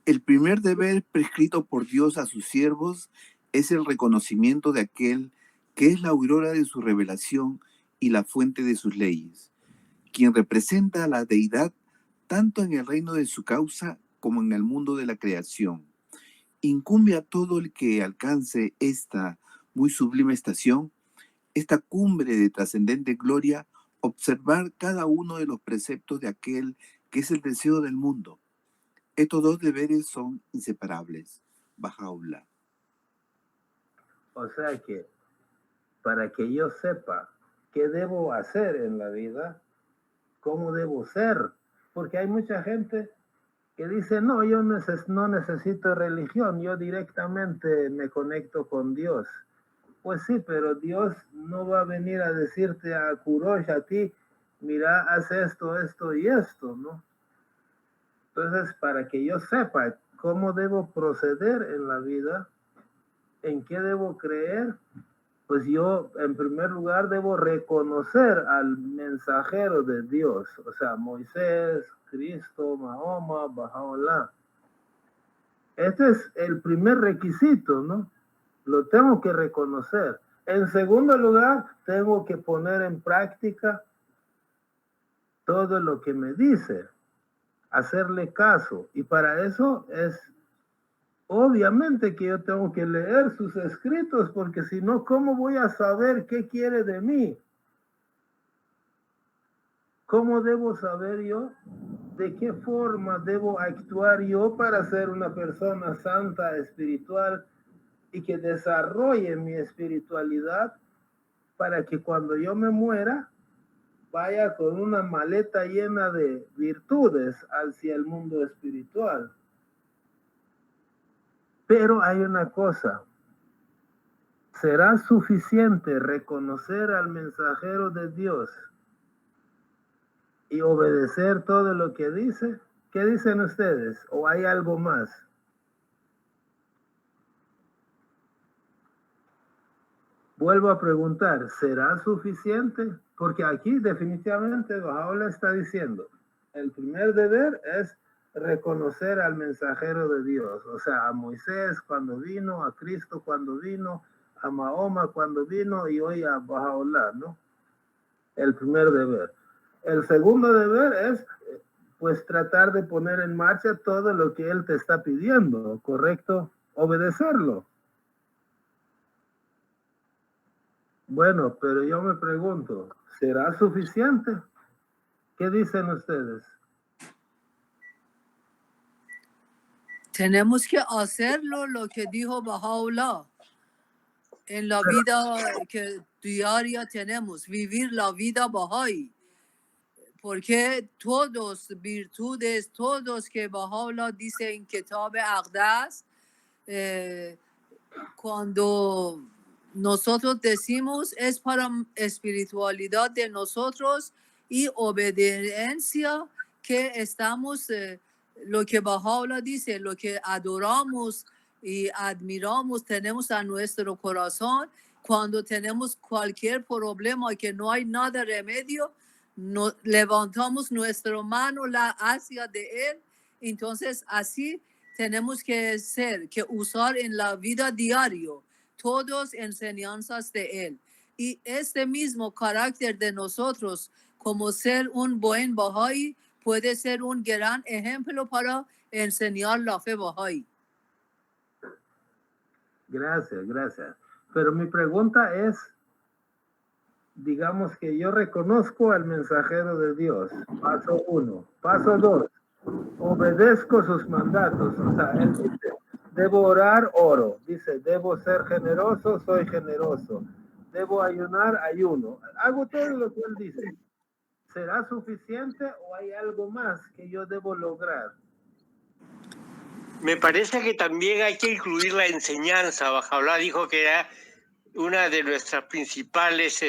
El primer deber prescrito por Dios a sus siervos es el reconocimiento de aquel que es la aurora de su revelación y la fuente de sus leyes, quien representa a la deidad tanto en el reino de su causa como en el mundo de la creación. Incumbe a todo el que alcance esta muy sublime estación, esta cumbre de trascendente gloria, observar cada uno de los preceptos de aquel que es el deseo del mundo. Estos dos deberes son inseparables. Bahá'u'lláh. O sea que para que yo sepa qué debo hacer en la vida, cómo debo ser, porque hay mucha gente que dice, no, yo no necesito religión, yo directamente me conecto con Dios. Pues sí, pero Dios no va a venir a decirte a Kurosh, a ti, mira, haz esto, esto y esto, ¿no? Entonces, para que yo sepa cómo debo proceder en la vida, en qué debo creer, pues yo en primer lugar debo reconocer al mensajero de Dios, o sea, Moisés, Cristo, Mahoma, Bahá'u'lláh. Este es el primer requisito, ¿no? Lo tengo que reconocer. En segundo lugar, tengo que poner en práctica todo lo que me dice, hacerle caso. Y para eso es obviamente que yo tengo que leer sus escritos, porque si no, ¿cómo voy a saber qué quiere de mí? ¿Cómo debo saber yo de qué forma debo actuar yo para ser una persona santa, espiritual, y que desarrolle mi espiritualidad para que cuando yo me muera vaya con una maleta llena de virtudes hacia el mundo espiritual? Pero hay una cosa, ¿será suficiente reconocer al mensajero de Dios y obedecer todo lo que dice? ¿Qué dicen ustedes? ¿O hay algo más? Vuelvo a preguntar, ¿será suficiente? Porque aquí definitivamente Bahá'u'lláh está diciendo, el primer deber es reconocer al mensajero de Dios, o sea, a Moisés cuando vino, a Cristo cuando vino, a Mahoma cuando vino y hoy a Bahá'u'lláh, ¿no? El primer deber. El segundo deber es, pues, tratar de poner en marcha todo lo que él te está pidiendo, ¿correcto? Obedecerlo. Bueno, pero yo me pregunto, ¿será suficiente? ¿Qué dicen ustedes? Tenemos que hacerlo lo que dijo Bahá'u'lláh en la vida que diaria tenemos, vivir la vida Bahá'í. Porque todos virtudes, todos que Bahá'u'lláh dice en Kitab Aqdas, cuando nosotros decimos es para espiritualidad de nosotros y obediencia que estamos, lo que Bahá'u'lláh dice, lo que adoramos y admiramos, tenemos a nuestro corazón. Cuando tenemos cualquier problema que no hay nada remedio, levantamos nuestra mano hacia de él. Entonces así tenemos que ser, que usar en la vida diario todas enseñanzas de él. Y este mismo carácter de nosotros, como ser un buen Bahá'í, puede ser un gran ejemplo para enseñar la fe Bahá'í. Gracias, gracias. Pero mi pregunta es, digamos que yo reconozco al mensajero de Dios, paso 1. Paso 2, obedezco sus mandatos. O sea, él dice, debo orar, oro. Dice, debo ser generoso, soy generoso. Debo ayunar, ayuno. Hago todo lo que él dice. ¿Será suficiente o hay algo más que yo debo lograr? Me parece que también hay que incluir la enseñanza. Bahá'u'lláh dijo que era una de nuestras principales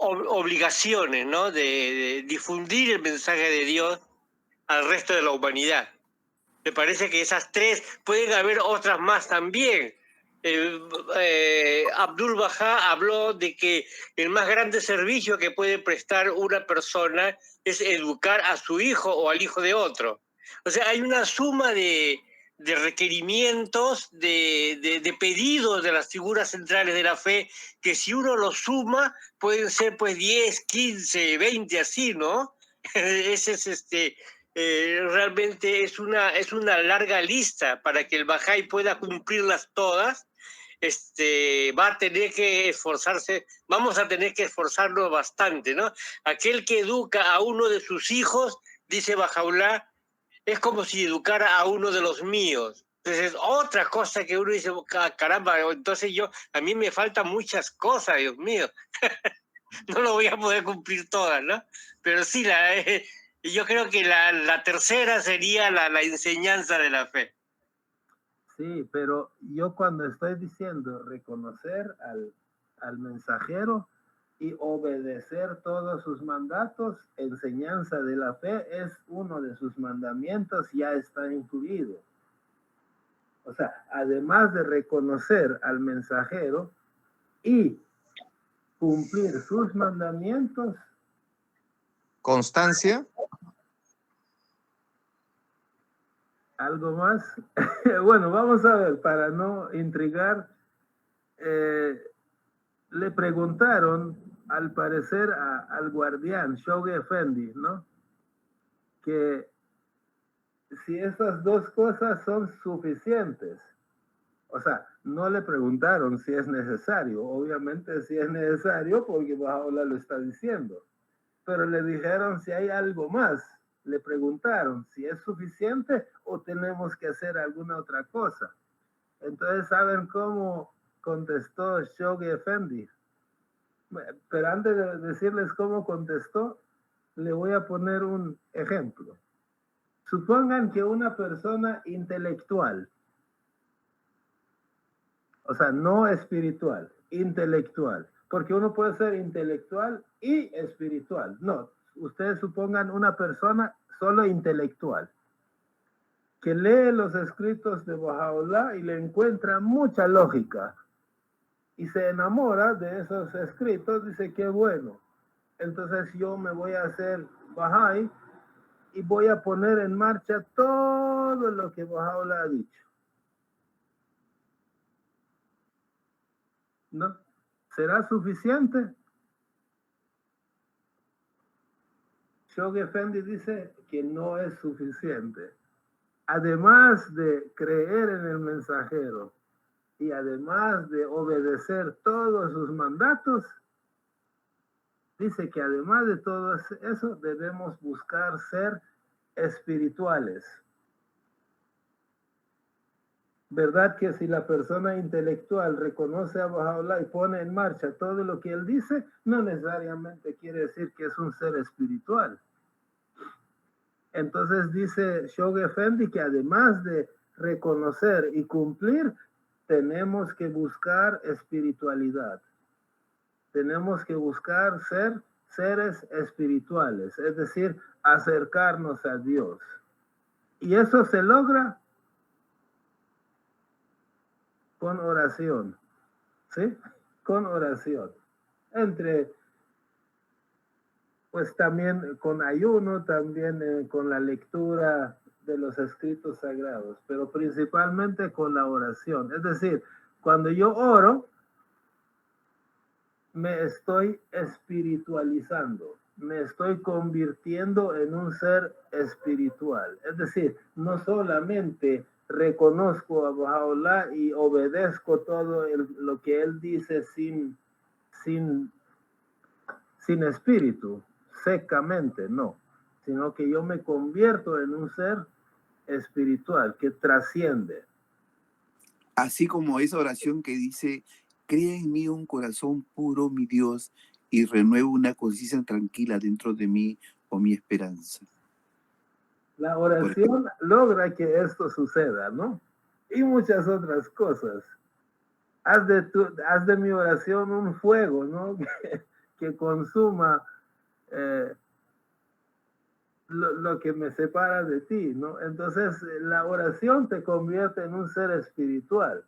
obligaciones, ¿no? De difundir el mensaje de Dios al resto de la humanidad. Me parece que esas tres, pueden haber otras más también. Abdul Bahá habló de que el más grande servicio que puede prestar una persona es educar a su hijo o al hijo de otro. O sea, hay una suma de requerimientos, de pedidos de las figuras centrales de la fe, que si uno los suma, pueden ser pues 10, 15, 20, así, ¿no? Ese es realmente es una larga lista para que el Bahá'í pueda cumplirlas todas. Va a tener que esforzarse, vamos a tener que esforzarnos bastante, ¿no? Aquel que educa a uno de sus hijos, dice Bahá'u'lláh, es como si educara a uno de los míos. Entonces, otra cosa que uno dice, caramba, entonces a mí me faltan muchas cosas, Dios mío. No lo voy a poder cumplir todas, ¿no? Pero sí, yo creo que la tercera sería la enseñanza de la fe. Sí, pero yo cuando estoy diciendo reconocer al mensajero y obedecer todos sus mandatos, enseñanza de la fe es uno de sus mandamientos, ya está incluido. O sea, además de reconocer al mensajero y cumplir sus mandamientos. Constancia. ¿Algo más? Bueno, vamos a ver, para no intrigar, le preguntaron, al parecer, al guardián, Shoghi Effendi, ¿no? Que si esas dos cosas son suficientes. O sea, no le preguntaron si es necesario. Obviamente si es necesario porque Baha'u'lláh lo está diciendo. Pero le dijeron si hay algo más. Le preguntaron si es suficiente o tenemos que hacer alguna otra cosa. Entonces, ¿saben cómo contestó Shoghi Effendi? Pero antes de decirles cómo contestó, le voy a poner un ejemplo. Supongan que una persona intelectual, o sea, no espiritual, intelectual, porque uno puede ser intelectual y espiritual. No, ustedes supongan una persona solo intelectual, que lee los escritos de Baha'u'lláh y le encuentra mucha lógica y se enamora de esos escritos, dice que bueno, entonces yo me voy a hacer Bahá'í y voy a poner en marcha todo lo que Baha'u'lláh ha dicho. ¿No? ¿Será suficiente? Shoghi Effendi dice que no es suficiente. Además de creer en el mensajero y además de obedecer todos sus mandatos, dice que además de todo eso debemos buscar ser espirituales. ¿Verdad que si la persona intelectual reconoce a Baha'u'lláh y pone en marcha todo lo que él dice, no necesariamente quiere decir que es un ser espiritual? Entonces dice Shoghi Effendi que además de reconocer y cumplir, tenemos que buscar espiritualidad. Tenemos que buscar ser seres espirituales, es decir, acercarnos a Dios. Y eso se logra con oración, ¿sí? Con oración. Pues también con ayuno, también con la lectura de los escritos sagrados, pero principalmente con la oración. Es decir, cuando yo oro, me estoy espiritualizando, me estoy convirtiendo en un ser espiritual. Es decir, no solamente reconozco a Baha'u'lláh y obedezco todo lo que él dice sin espíritu, secamente, no, sino que yo me convierto en un ser espiritual que trasciende. Así como esa oración que dice, crea en mí un corazón puro, mi Dios, y renueva una conciencia tranquila dentro de mí, o mi esperanza. La oración logra que esto suceda, ¿no? Y muchas otras cosas. Haz de mi oración un fuego, ¿no? que consuma lo que me separa de ti, ¿no? Entonces, la oración te convierte en un ser espiritual.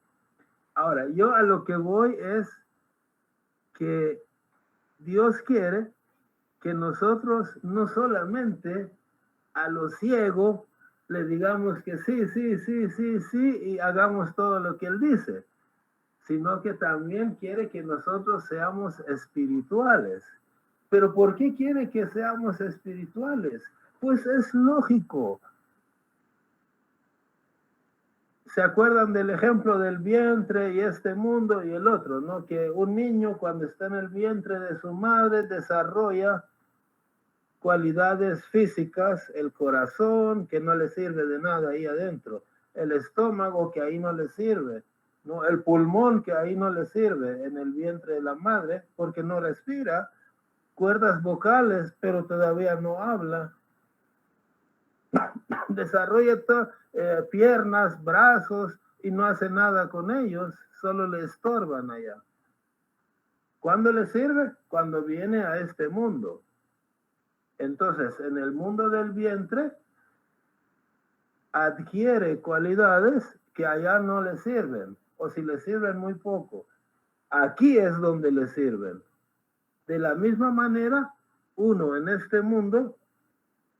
Ahora, yo a lo que voy es que Dios quiere que nosotros no solamente a lo ciego le digamos que sí, sí, sí, sí, sí, y hagamos todo lo que Él dice, sino que también quiere que nosotros seamos espirituales. ¿Pero por qué quiere que seamos espirituales? Pues es lógico. ¿Se acuerdan del ejemplo del vientre y este mundo y el otro, no? Que un niño cuando está en el vientre de su madre desarrolla cualidades físicas, el corazón, que no le sirve de nada ahí adentro, el estómago, que ahí no le sirve, ¿no? El pulmón, que ahí no le sirve en el vientre de la madre, porque no respira, cuerdas vocales, pero todavía no habla, desarrolla piernas, brazos, y no hace nada con ellos, solo le estorban allá. ¿Cuándo le sirve? Cuando viene a este mundo. Entonces, en el mundo del vientre, adquiere cualidades que allá no le sirven, o si le sirven muy poco. Aquí es donde le sirven. De la misma manera, uno en este mundo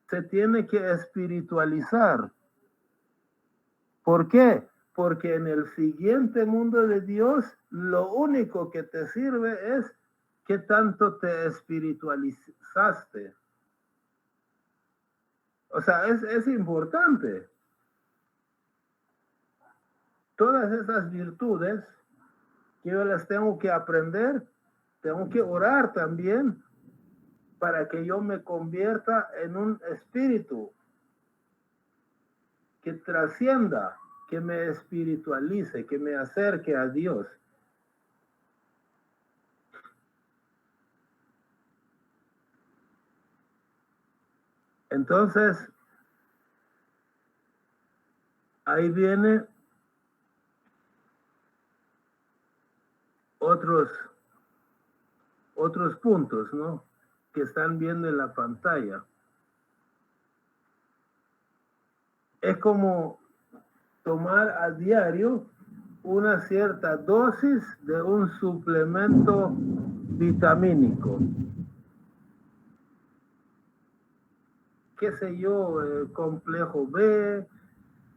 se tiene que espiritualizar. ¿Por qué? Porque en el siguiente mundo de Dios, lo único que te sirve es qué tanto te espiritualizaste. O sea, es importante. Todas esas virtudes que yo las tengo que aprender, tengo que orar también para que yo me convierta en un espíritu que trascienda, que me espiritualice, que me acerque a Dios. Entonces, ahí viene otros puntos, ¿no? Que están viendo en la pantalla. Es como tomar a diario una cierta dosis de un suplemento vitamínico. Qué sé yo, complejo B,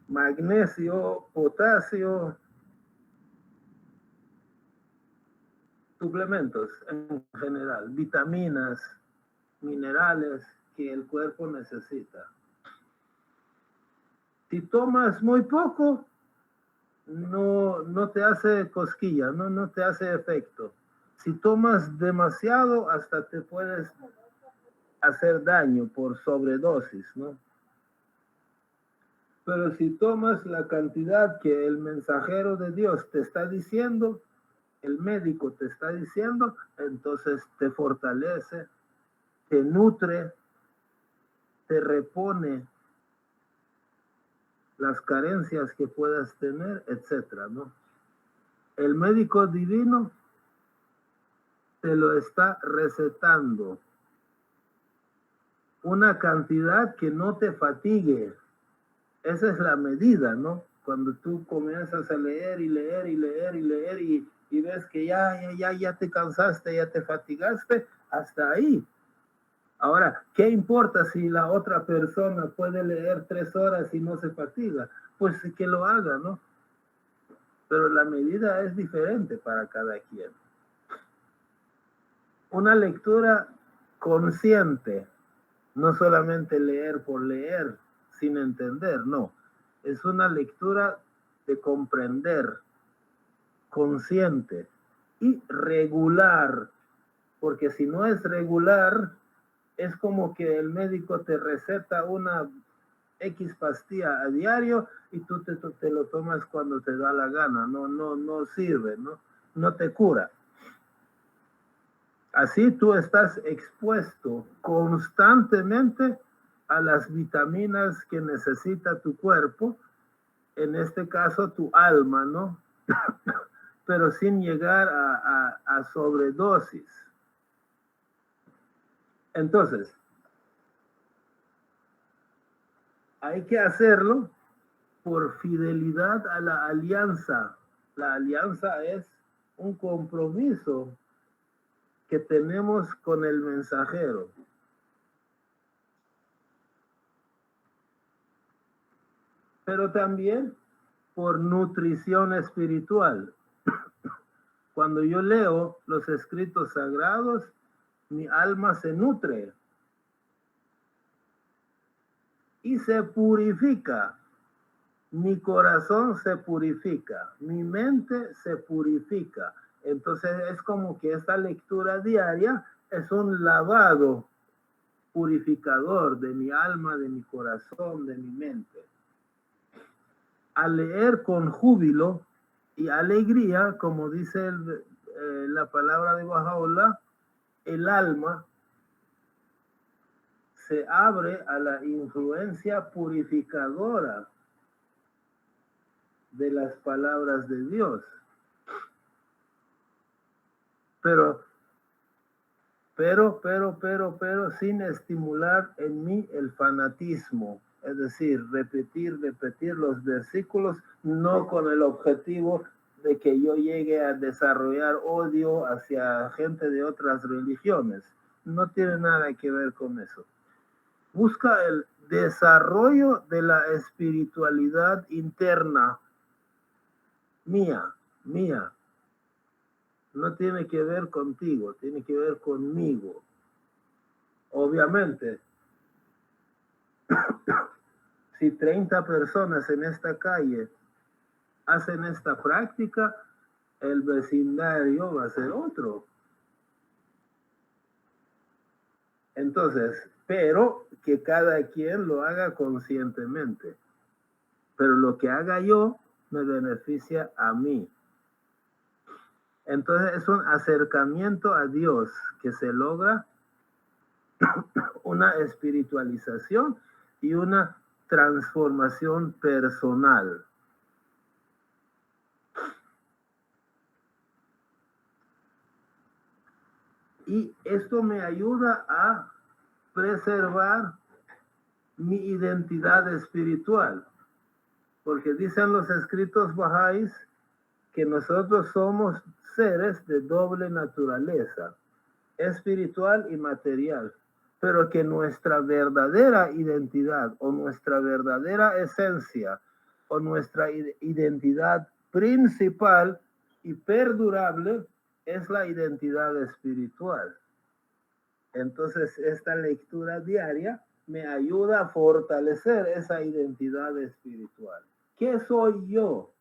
magnesio, potasio, suplementos en general, vitaminas, minerales que el cuerpo necesita. Si tomas muy poco, no te hace cosquilla, no te hace efecto. Si tomas demasiado, hasta te puedes hacer daño por sobredosis, ¿no? Pero si tomas la cantidad que el mensajero de Dios te está diciendo, el médico te está diciendo, entonces te fortalece, te nutre, te repone las carencias que puedas tener, etcétera, ¿no? El médico divino te lo está recetando una cantidad que no te fatigue. Esa es la medida, ¿no? Cuando tú comienzas a leer y leer y leer y leer y ves que ya te cansaste, ya te fatigaste, hasta ahí. Ahora, ¿qué importa si la otra persona puede leer 3 horas y no se fatiga? Pues que lo haga, ¿no? Pero la medida es diferente para cada quien. Una lectura consciente, no solamente leer por leer, sin entender, no. Es una lectura de comprender, consciente y regular, porque si no es regular, es como que el médico te receta una X pastilla a diario y tú te lo tomas cuando te da la gana, no sirve, no te cura. Así tú estás expuesto constantemente a las vitaminas que necesita tu cuerpo, en este caso tu alma, ¿no? Pero sin llegar a sobredosis. Entonces, hay que hacerlo por fidelidad a la alianza. La alianza es un compromiso que tenemos con el mensajero. pero también por nutrición espiritual. Cuando yo leo los escritos sagrados, mi alma se nutre y se purifica. Mi corazón se purifica, mi mente se purifica. Entonces es como que esta lectura diaria es un lavado purificador de mi alma, de mi corazón, de mi mente. Al leer con júbilo y alegría, como dice la palabra de Baha'u'lláh, el alma se abre a la influencia purificadora de las palabras de Dios. Pero sin estimular en mí el fanatismo, es decir, repetir los versículos, no con el objetivo de que yo llegue a desarrollar odio hacia gente de otras religiones. No tiene nada que ver con eso. Busca el desarrollo de la espiritualidad interna mía. No tiene que ver contigo, tiene que ver conmigo. Obviamente, si 30 personas en esta calle hacen esta práctica, el vecindario va a ser otro. Entonces, pero que cada quien lo haga conscientemente. Pero lo que haga yo me beneficia a mí. Entonces es un acercamiento a Dios que se logra, una espiritualización y una transformación personal. Y esto me ayuda a preservar mi identidad espiritual. Porque dicen los escritos bahá'ís que nosotros somos seres de doble naturaleza, espiritual y material, pero que nuestra verdadera identidad o nuestra verdadera esencia o nuestra identidad principal y perdurable es la identidad espiritual. Entonces, esta lectura diaria me ayuda a fortalecer esa identidad espiritual. ¿Qué soy yo?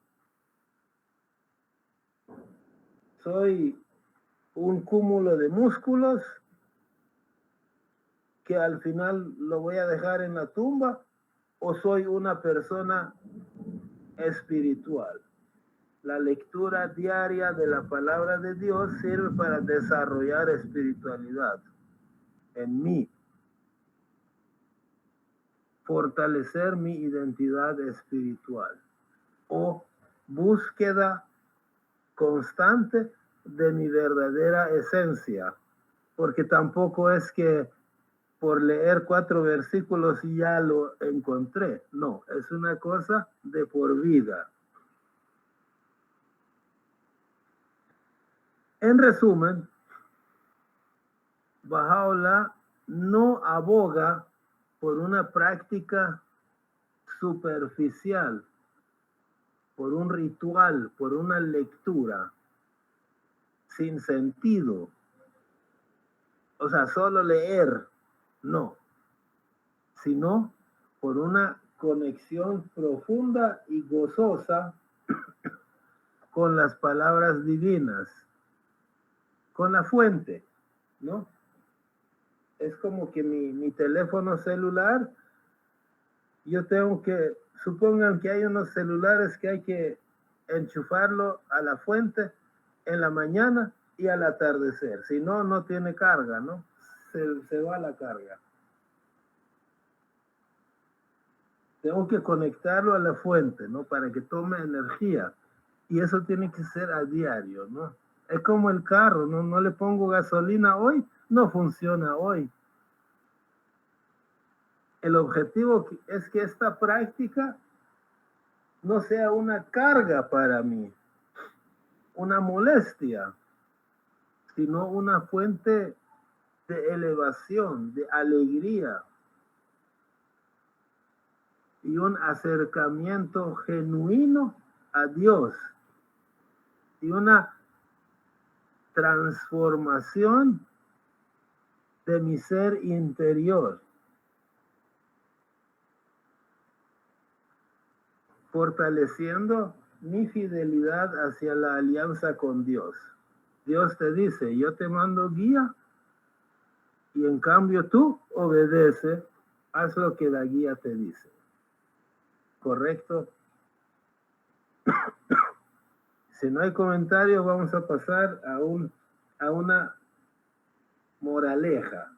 ¿Soy un cúmulo de músculos que al final lo voy a dejar en la tumba? ¿O soy una persona espiritual? La lectura diaria de la palabra de Dios sirve para desarrollar espiritualidad en mí, fortalecer mi identidad espiritual o búsqueda constante de mi verdadera esencia, porque tampoco es que por leer 4 versículos ya lo encontré, no, es una cosa de por vida. En resumen, Baha'u'lláh no aboga por una práctica superficial, por un ritual, por una lectura sin sentido. O sea, solo leer, no, sino por una conexión profunda y gozosa con las palabras divinas, con la fuente, ¿no? Es como que mi teléfono celular, yo tengo que, supongan que hay unos celulares que hay que enchufarlo a la fuente en la mañana y al atardecer, si no, no tiene carga, ¿no? Se va la carga. Tengo que conectarlo a la fuente, ¿no? Para que tome energía. Y eso tiene que ser a diario, ¿no? Es como el carro, ¿no? No le pongo gasolina hoy, no funciona hoy. El objetivo es que esta práctica no sea una carga para mí, una molestia, sino una fuente de elevación, de alegría. y un acercamiento genuino a Dios y una transformación de mi ser interior, fortaleciendo mi fidelidad hacia la alianza con Dios. Dios te dice, yo te mando guía, y en cambio tú obedece, haz lo que la guía te dice. ¿Correcto? Si no hay comentarios, vamos a pasar a una moraleja.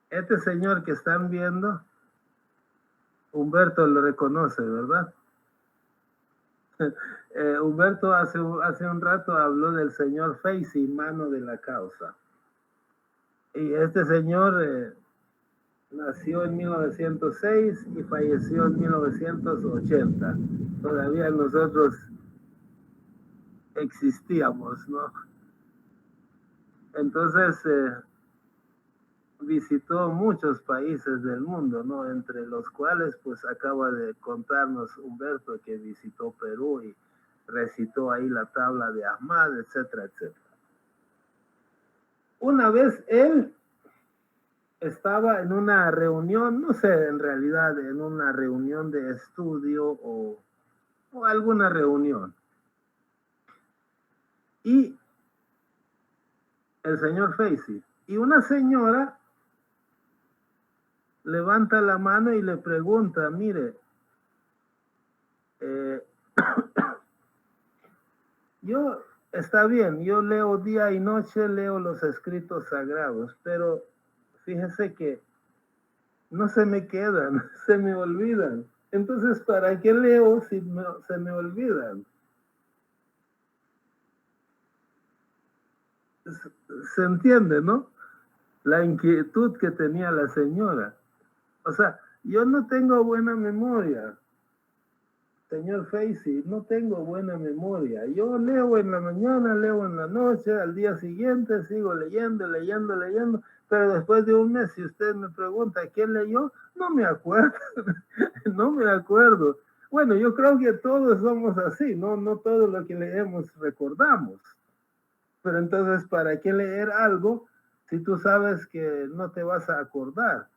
Este señor que están viendo, Humberto lo reconoce, ¿verdad? Humberto hace un rato habló del señor Facey, mano de la causa. Y este señor nació en 1906 y falleció en 1980. Todavía nosotros existíamos, ¿no? Entonces visitó muchos países del mundo, ¿no? Entre los cuales pues acaba de contarnos Humberto que visitó Perú y recitó ahí la tabla de Ahmad, etcétera, etcétera. Una vez él estaba en una reunión, no sé, en realidad en una reunión de estudio o alguna reunión. Y el señor Facey y una señora levanta la mano y le pregunta, mire, yo, está bien, yo leo día y noche, leo los escritos sagrados, pero fíjese que no se me quedan, se me olvidan. Entonces, ¿para qué leo si se me olvidan? Se entiende, ¿no? La inquietud que tenía la señora. O sea, yo no tengo buena memoria, señor Facey, no tengo buena memoria. Yo leo en la mañana, leo en la noche, al día siguiente sigo leyendo, pero después de un mes, si usted me pregunta qué leyó, no me acuerdo, no me acuerdo. Bueno, yo creo que todos somos así, ¿no? No todo lo que leemos recordamos. Pero entonces, ¿para qué leer algo si tú sabes que no te vas a acordar?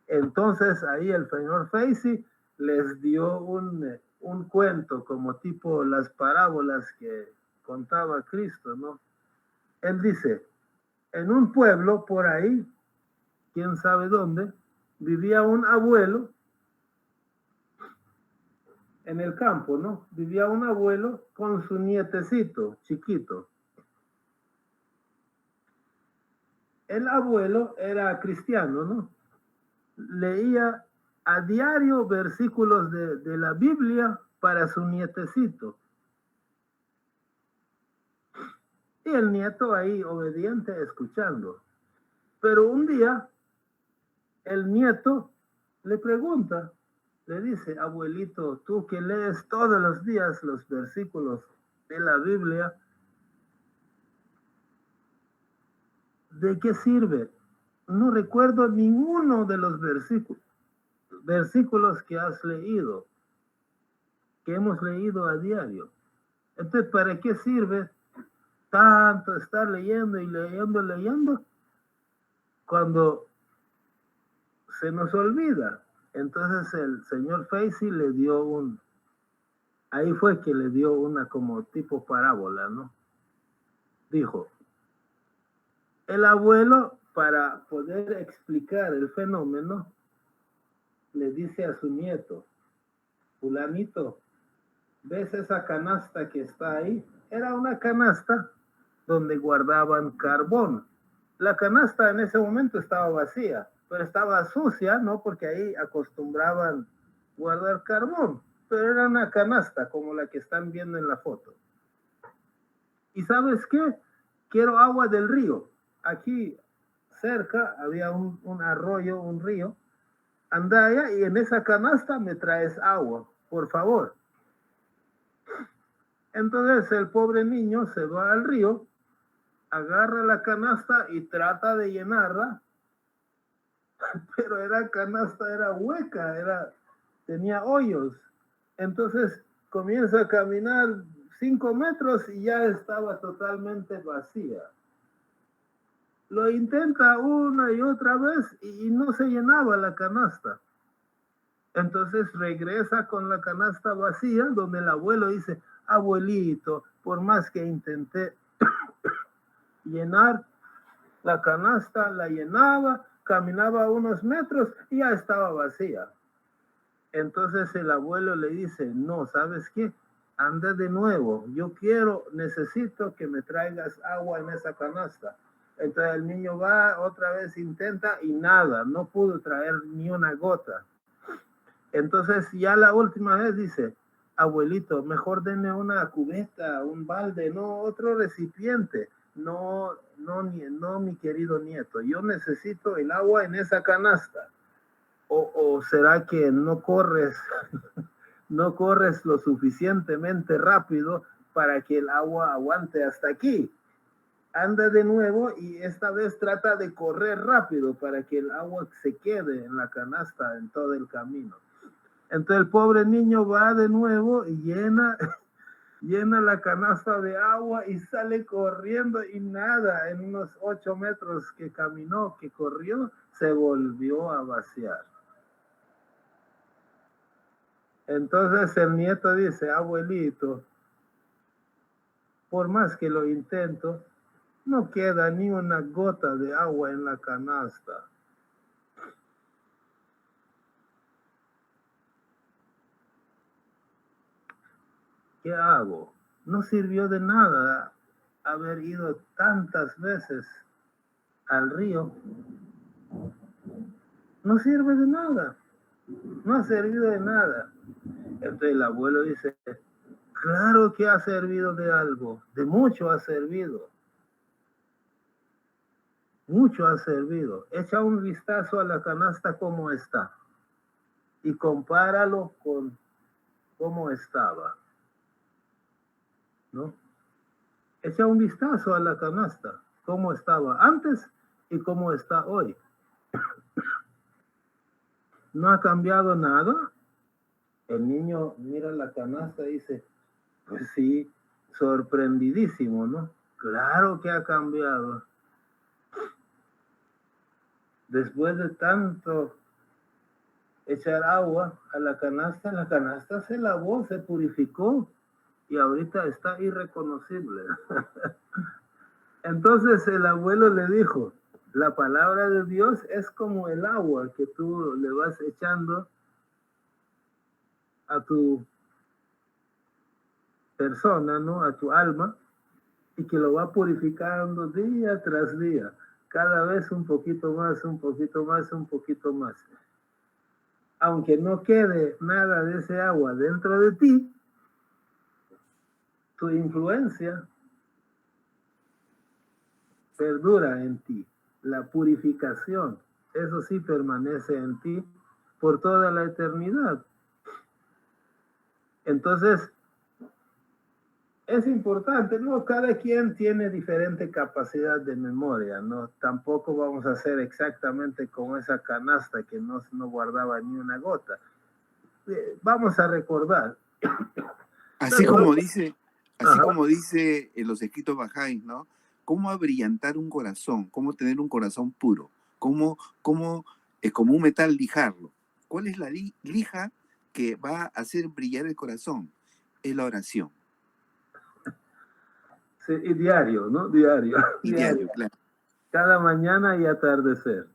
Entonces ahí el señor Facey les dio un cuento como tipo las parábolas que contaba Cristo, ¿no? Él dice, en un pueblo por ahí, quién sabe dónde, vivía un abuelo en el campo, ¿no? Vivía un abuelo con su nietecito chiquito. El abuelo era cristiano, ¿no? Leía a diario versículos de la Biblia para su nietecito. Y el nieto ahí obediente escuchando. Pero un día el nieto le pregunta, le dice, abuelito, tú que lees todos los días los versículos de la Biblia, ¿de qué sirve? No recuerdo ninguno de los versículos que has leído, que hemos leído a diario. Entonces, ¿para qué sirve tanto estar leyendo y leyendo cuando se nos olvida? Entonces el señor Facey le dio ahí fue que le dio una como tipo parábola, ¿no? Dijo, el abuelo, para poder explicar el fenómeno, le dice a su nieto, fulanito, ¿ves esa canasta que está ahí? Era una canasta donde guardaban carbón. La canasta en ese momento estaba vacía, pero estaba sucia, ¿no? Porque ahí acostumbraban guardar carbón, pero era una canasta como la que están viendo en la foto. ¿Y sabes qué? Quiero agua del río. Aquí cerca había un arroyo, un río. Anda allá y en esa canasta me traes agua, por favor. Entonces el pobre niño se va al río, agarra la canasta y trata de llenarla, pero era canasta, era hueca, tenía hoyos. Entonces comienza a caminar 5 metros y ya estaba totalmente vacía. Lo intenta una y otra vez y no se llenaba la canasta. Entonces regresa con la canasta vacía, donde el abuelo dice: abuelito, por más que intenté llenar la canasta, la llenaba, caminaba unos metros y ya estaba vacía. Entonces el abuelo le dice: no, ¿sabes qué? Anda de nuevo, necesito que me traigas agua en esa canasta. Entonces el niño va, otra vez intenta y nada, no pudo traer ni una gota. Entonces ya la última vez dice: abuelito, mejor denme una cubeta, un balde, no otro recipiente. No, mi querido nieto, yo necesito el agua en esa canasta. ¿O será que no corres lo suficientemente rápido para que el agua aguante hasta aquí? Anda de nuevo y esta vez trata de correr rápido para que el agua se quede en la canasta en todo el camino. Entonces el pobre niño va de nuevo y llena la canasta de agua y sale corriendo y nada, en unos 8 metros que caminó, que corrió, se volvió a vaciar. Entonces el nieto dice: abuelito, por más que lo intento, no queda ni una gota de agua en la canasta. ¿Qué hago? No sirvió de nada haber ido tantas veces al río. No sirve de nada. No ha servido de nada. Entonces el abuelo dice: claro que ha servido de algo, de mucho ha servido. Mucho ha servido. Echa un vistazo a la canasta como está y compáralo con cómo estaba, ¿no? Echa un vistazo a la canasta, cómo estaba antes y cómo está hoy. ¿No ha cambiado nada? El niño mira la canasta y dice: pues sí, sorprendidísimo, ¿no? Claro que ha cambiado. Después de tanto echar agua a la canasta se lavó, se purificó y ahorita está irreconocible. Entonces el abuelo le dijo: la palabra de Dios es como el agua que tú le vas echando a tu persona, ¿no? A tu alma, y que lo va purificando día tras día, cada vez un poquito más, un poquito más, un poquito más. Aunque no quede nada de ese agua dentro de ti, tu influencia perdura en ti. La purificación, eso sí permanece en ti por toda la eternidad. Entonces, es importante, ¿no? Cada quien tiene diferente capacidad de memoria, ¿no? Tampoco vamos a hacer exactamente con esa canasta que no guardaba ni una gota. Vamos a recordar. Así como dice en los escritos bajáis, ¿no? Cómo abrillantar un corazón, cómo tener un corazón puro, cómo como un metal lijarlo. ¿Cuál es la lija que va a hacer brillar el corazón? Es la oración. Sí, y diario, ¿no? Diario. Claro. Cada mañana y atardecer.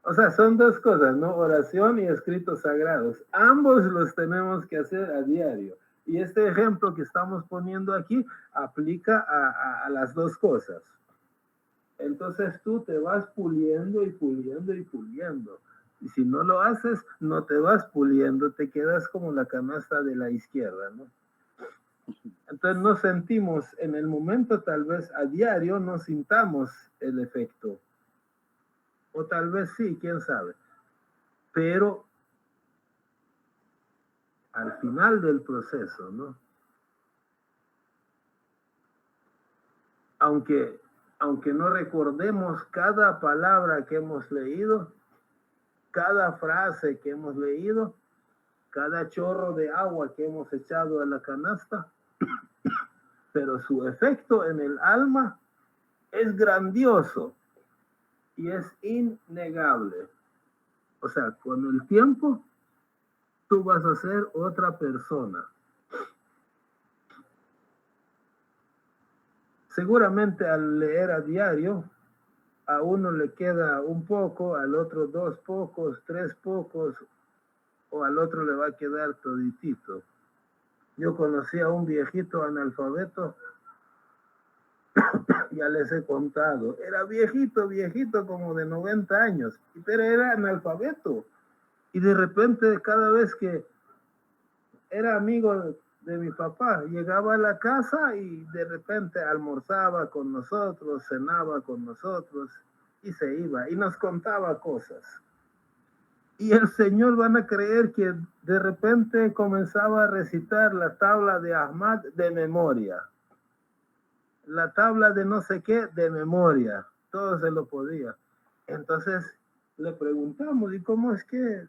O sea, son dos cosas, ¿no? Oración y escritos sagrados. Ambos los tenemos que hacer a diario. Y este ejemplo que estamos poniendo aquí aplica a las dos cosas. Entonces tú te vas puliendo y puliendo y puliendo. Y si no lo haces, no te vas puliendo, te quedas como la canasta de la izquierda, ¿no? Entonces no sentimos en el momento, tal vez a diario, no sintamos el efecto. O tal vez sí, quién sabe. Pero al final del proceso, ¿no? Aunque no recordemos cada palabra que hemos leído, cada frase que hemos leído, cada chorro de agua que hemos echado a la canasta, pero su efecto en el alma es grandioso y es innegable. O sea, con el tiempo tú vas a ser otra persona. Seguramente al leer a diario, a uno le queda un poco, al otro 2 pocos, 3 pocos, o al otro le va a quedar toditito. Yo conocí a un viejito analfabeto, ya les he contado, era viejito, como de 90 años, pero era analfabeto. Y de repente, cada vez que era amigo de mi papá, llegaba a la casa y de repente almorzaba con nosotros, cenaba con nosotros y se iba y nos contaba cosas. Y el Señor van a creer que de repente comenzaba a recitar la tabla de Ahmad de memoria, la tabla de no sé qué de memoria, todo se lo podía. Entonces le preguntamos, ¿y cómo es que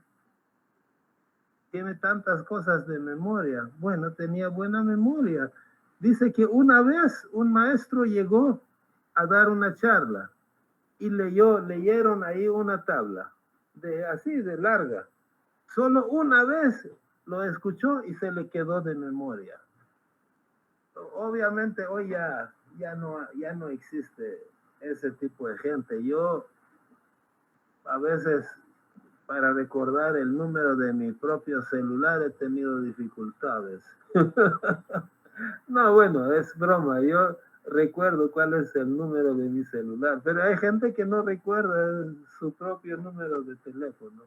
tiene tantas cosas de memoria? Bueno, tenía buena memoria. Dice que una vez un maestro llegó a dar una charla y leyeron ahí una tabla, así de larga. Solo una vez lo escuchó y se le quedó de memoria. Obviamente hoy ya no existe ese tipo de gente. Yo a veces, para recordar el número de mi propio celular, he tenido dificultades. No, bueno, es broma. Yo recuerdo cuál es el número de mi celular, pero hay gente que no recuerda su propio número de teléfono.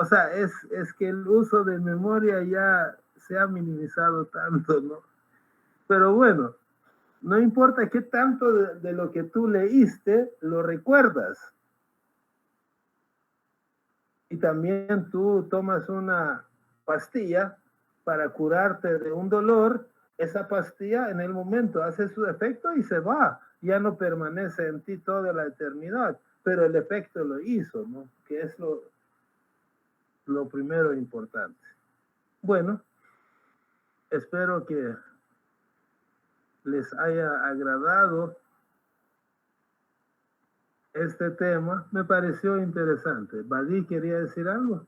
O sea, es que el uso de memoria ya se ha minimizado tanto, ¿no? Pero bueno, no importa qué tanto de lo que tú leíste, lo recuerdas. Y también tú tomas una pastilla para curarte de un dolor, esa pastilla en el momento hace su efecto y se va, ya no permanece en ti toda la eternidad, pero el efecto lo hizo, ¿no? Que es lo primero importante. Bueno, espero que les haya agradado este tema. Me pareció interesante. ¿Badí quería decir algo?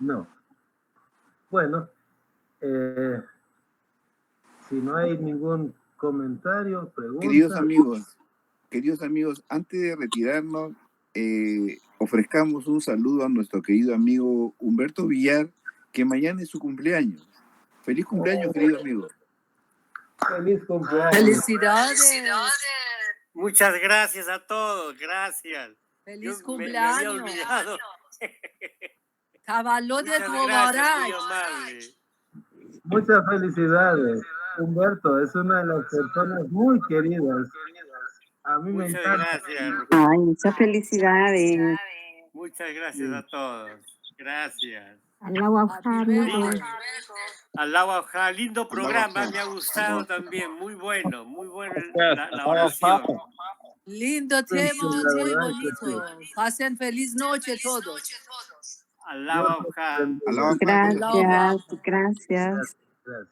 No. Bueno, si no hay ningún comentario, pregunta. Queridos amigos, antes de retirarnos, ofrezcamos un saludo a nuestro querido amigo Humberto Villar, que mañana es su cumpleaños. Feliz cumpleaños, querido amigo. Feliz cumpleaños. Felicidades. Muchas gracias a todos, gracias. Feliz Me cumpleaños. había olvidado. Tavallodet Muchas Mubarak. gracias, muy amable. Muchas felicidades. Humberto es una de las personas muy queridas. A mí me Muchas encanta. gracias. Ay, muchas felicidades. Muchas gracias a todos. Gracias. Allahu Akbar, muy bueno. Allahu Akbar, lindo programa, Akbar. me ha gustado Allahu también, muy bueno la oración. Lindo tema, La muy verdad que bonito. Pasen feliz noche todos. Allahu Akbar. Allahu Akbar. Gracias. Gracias.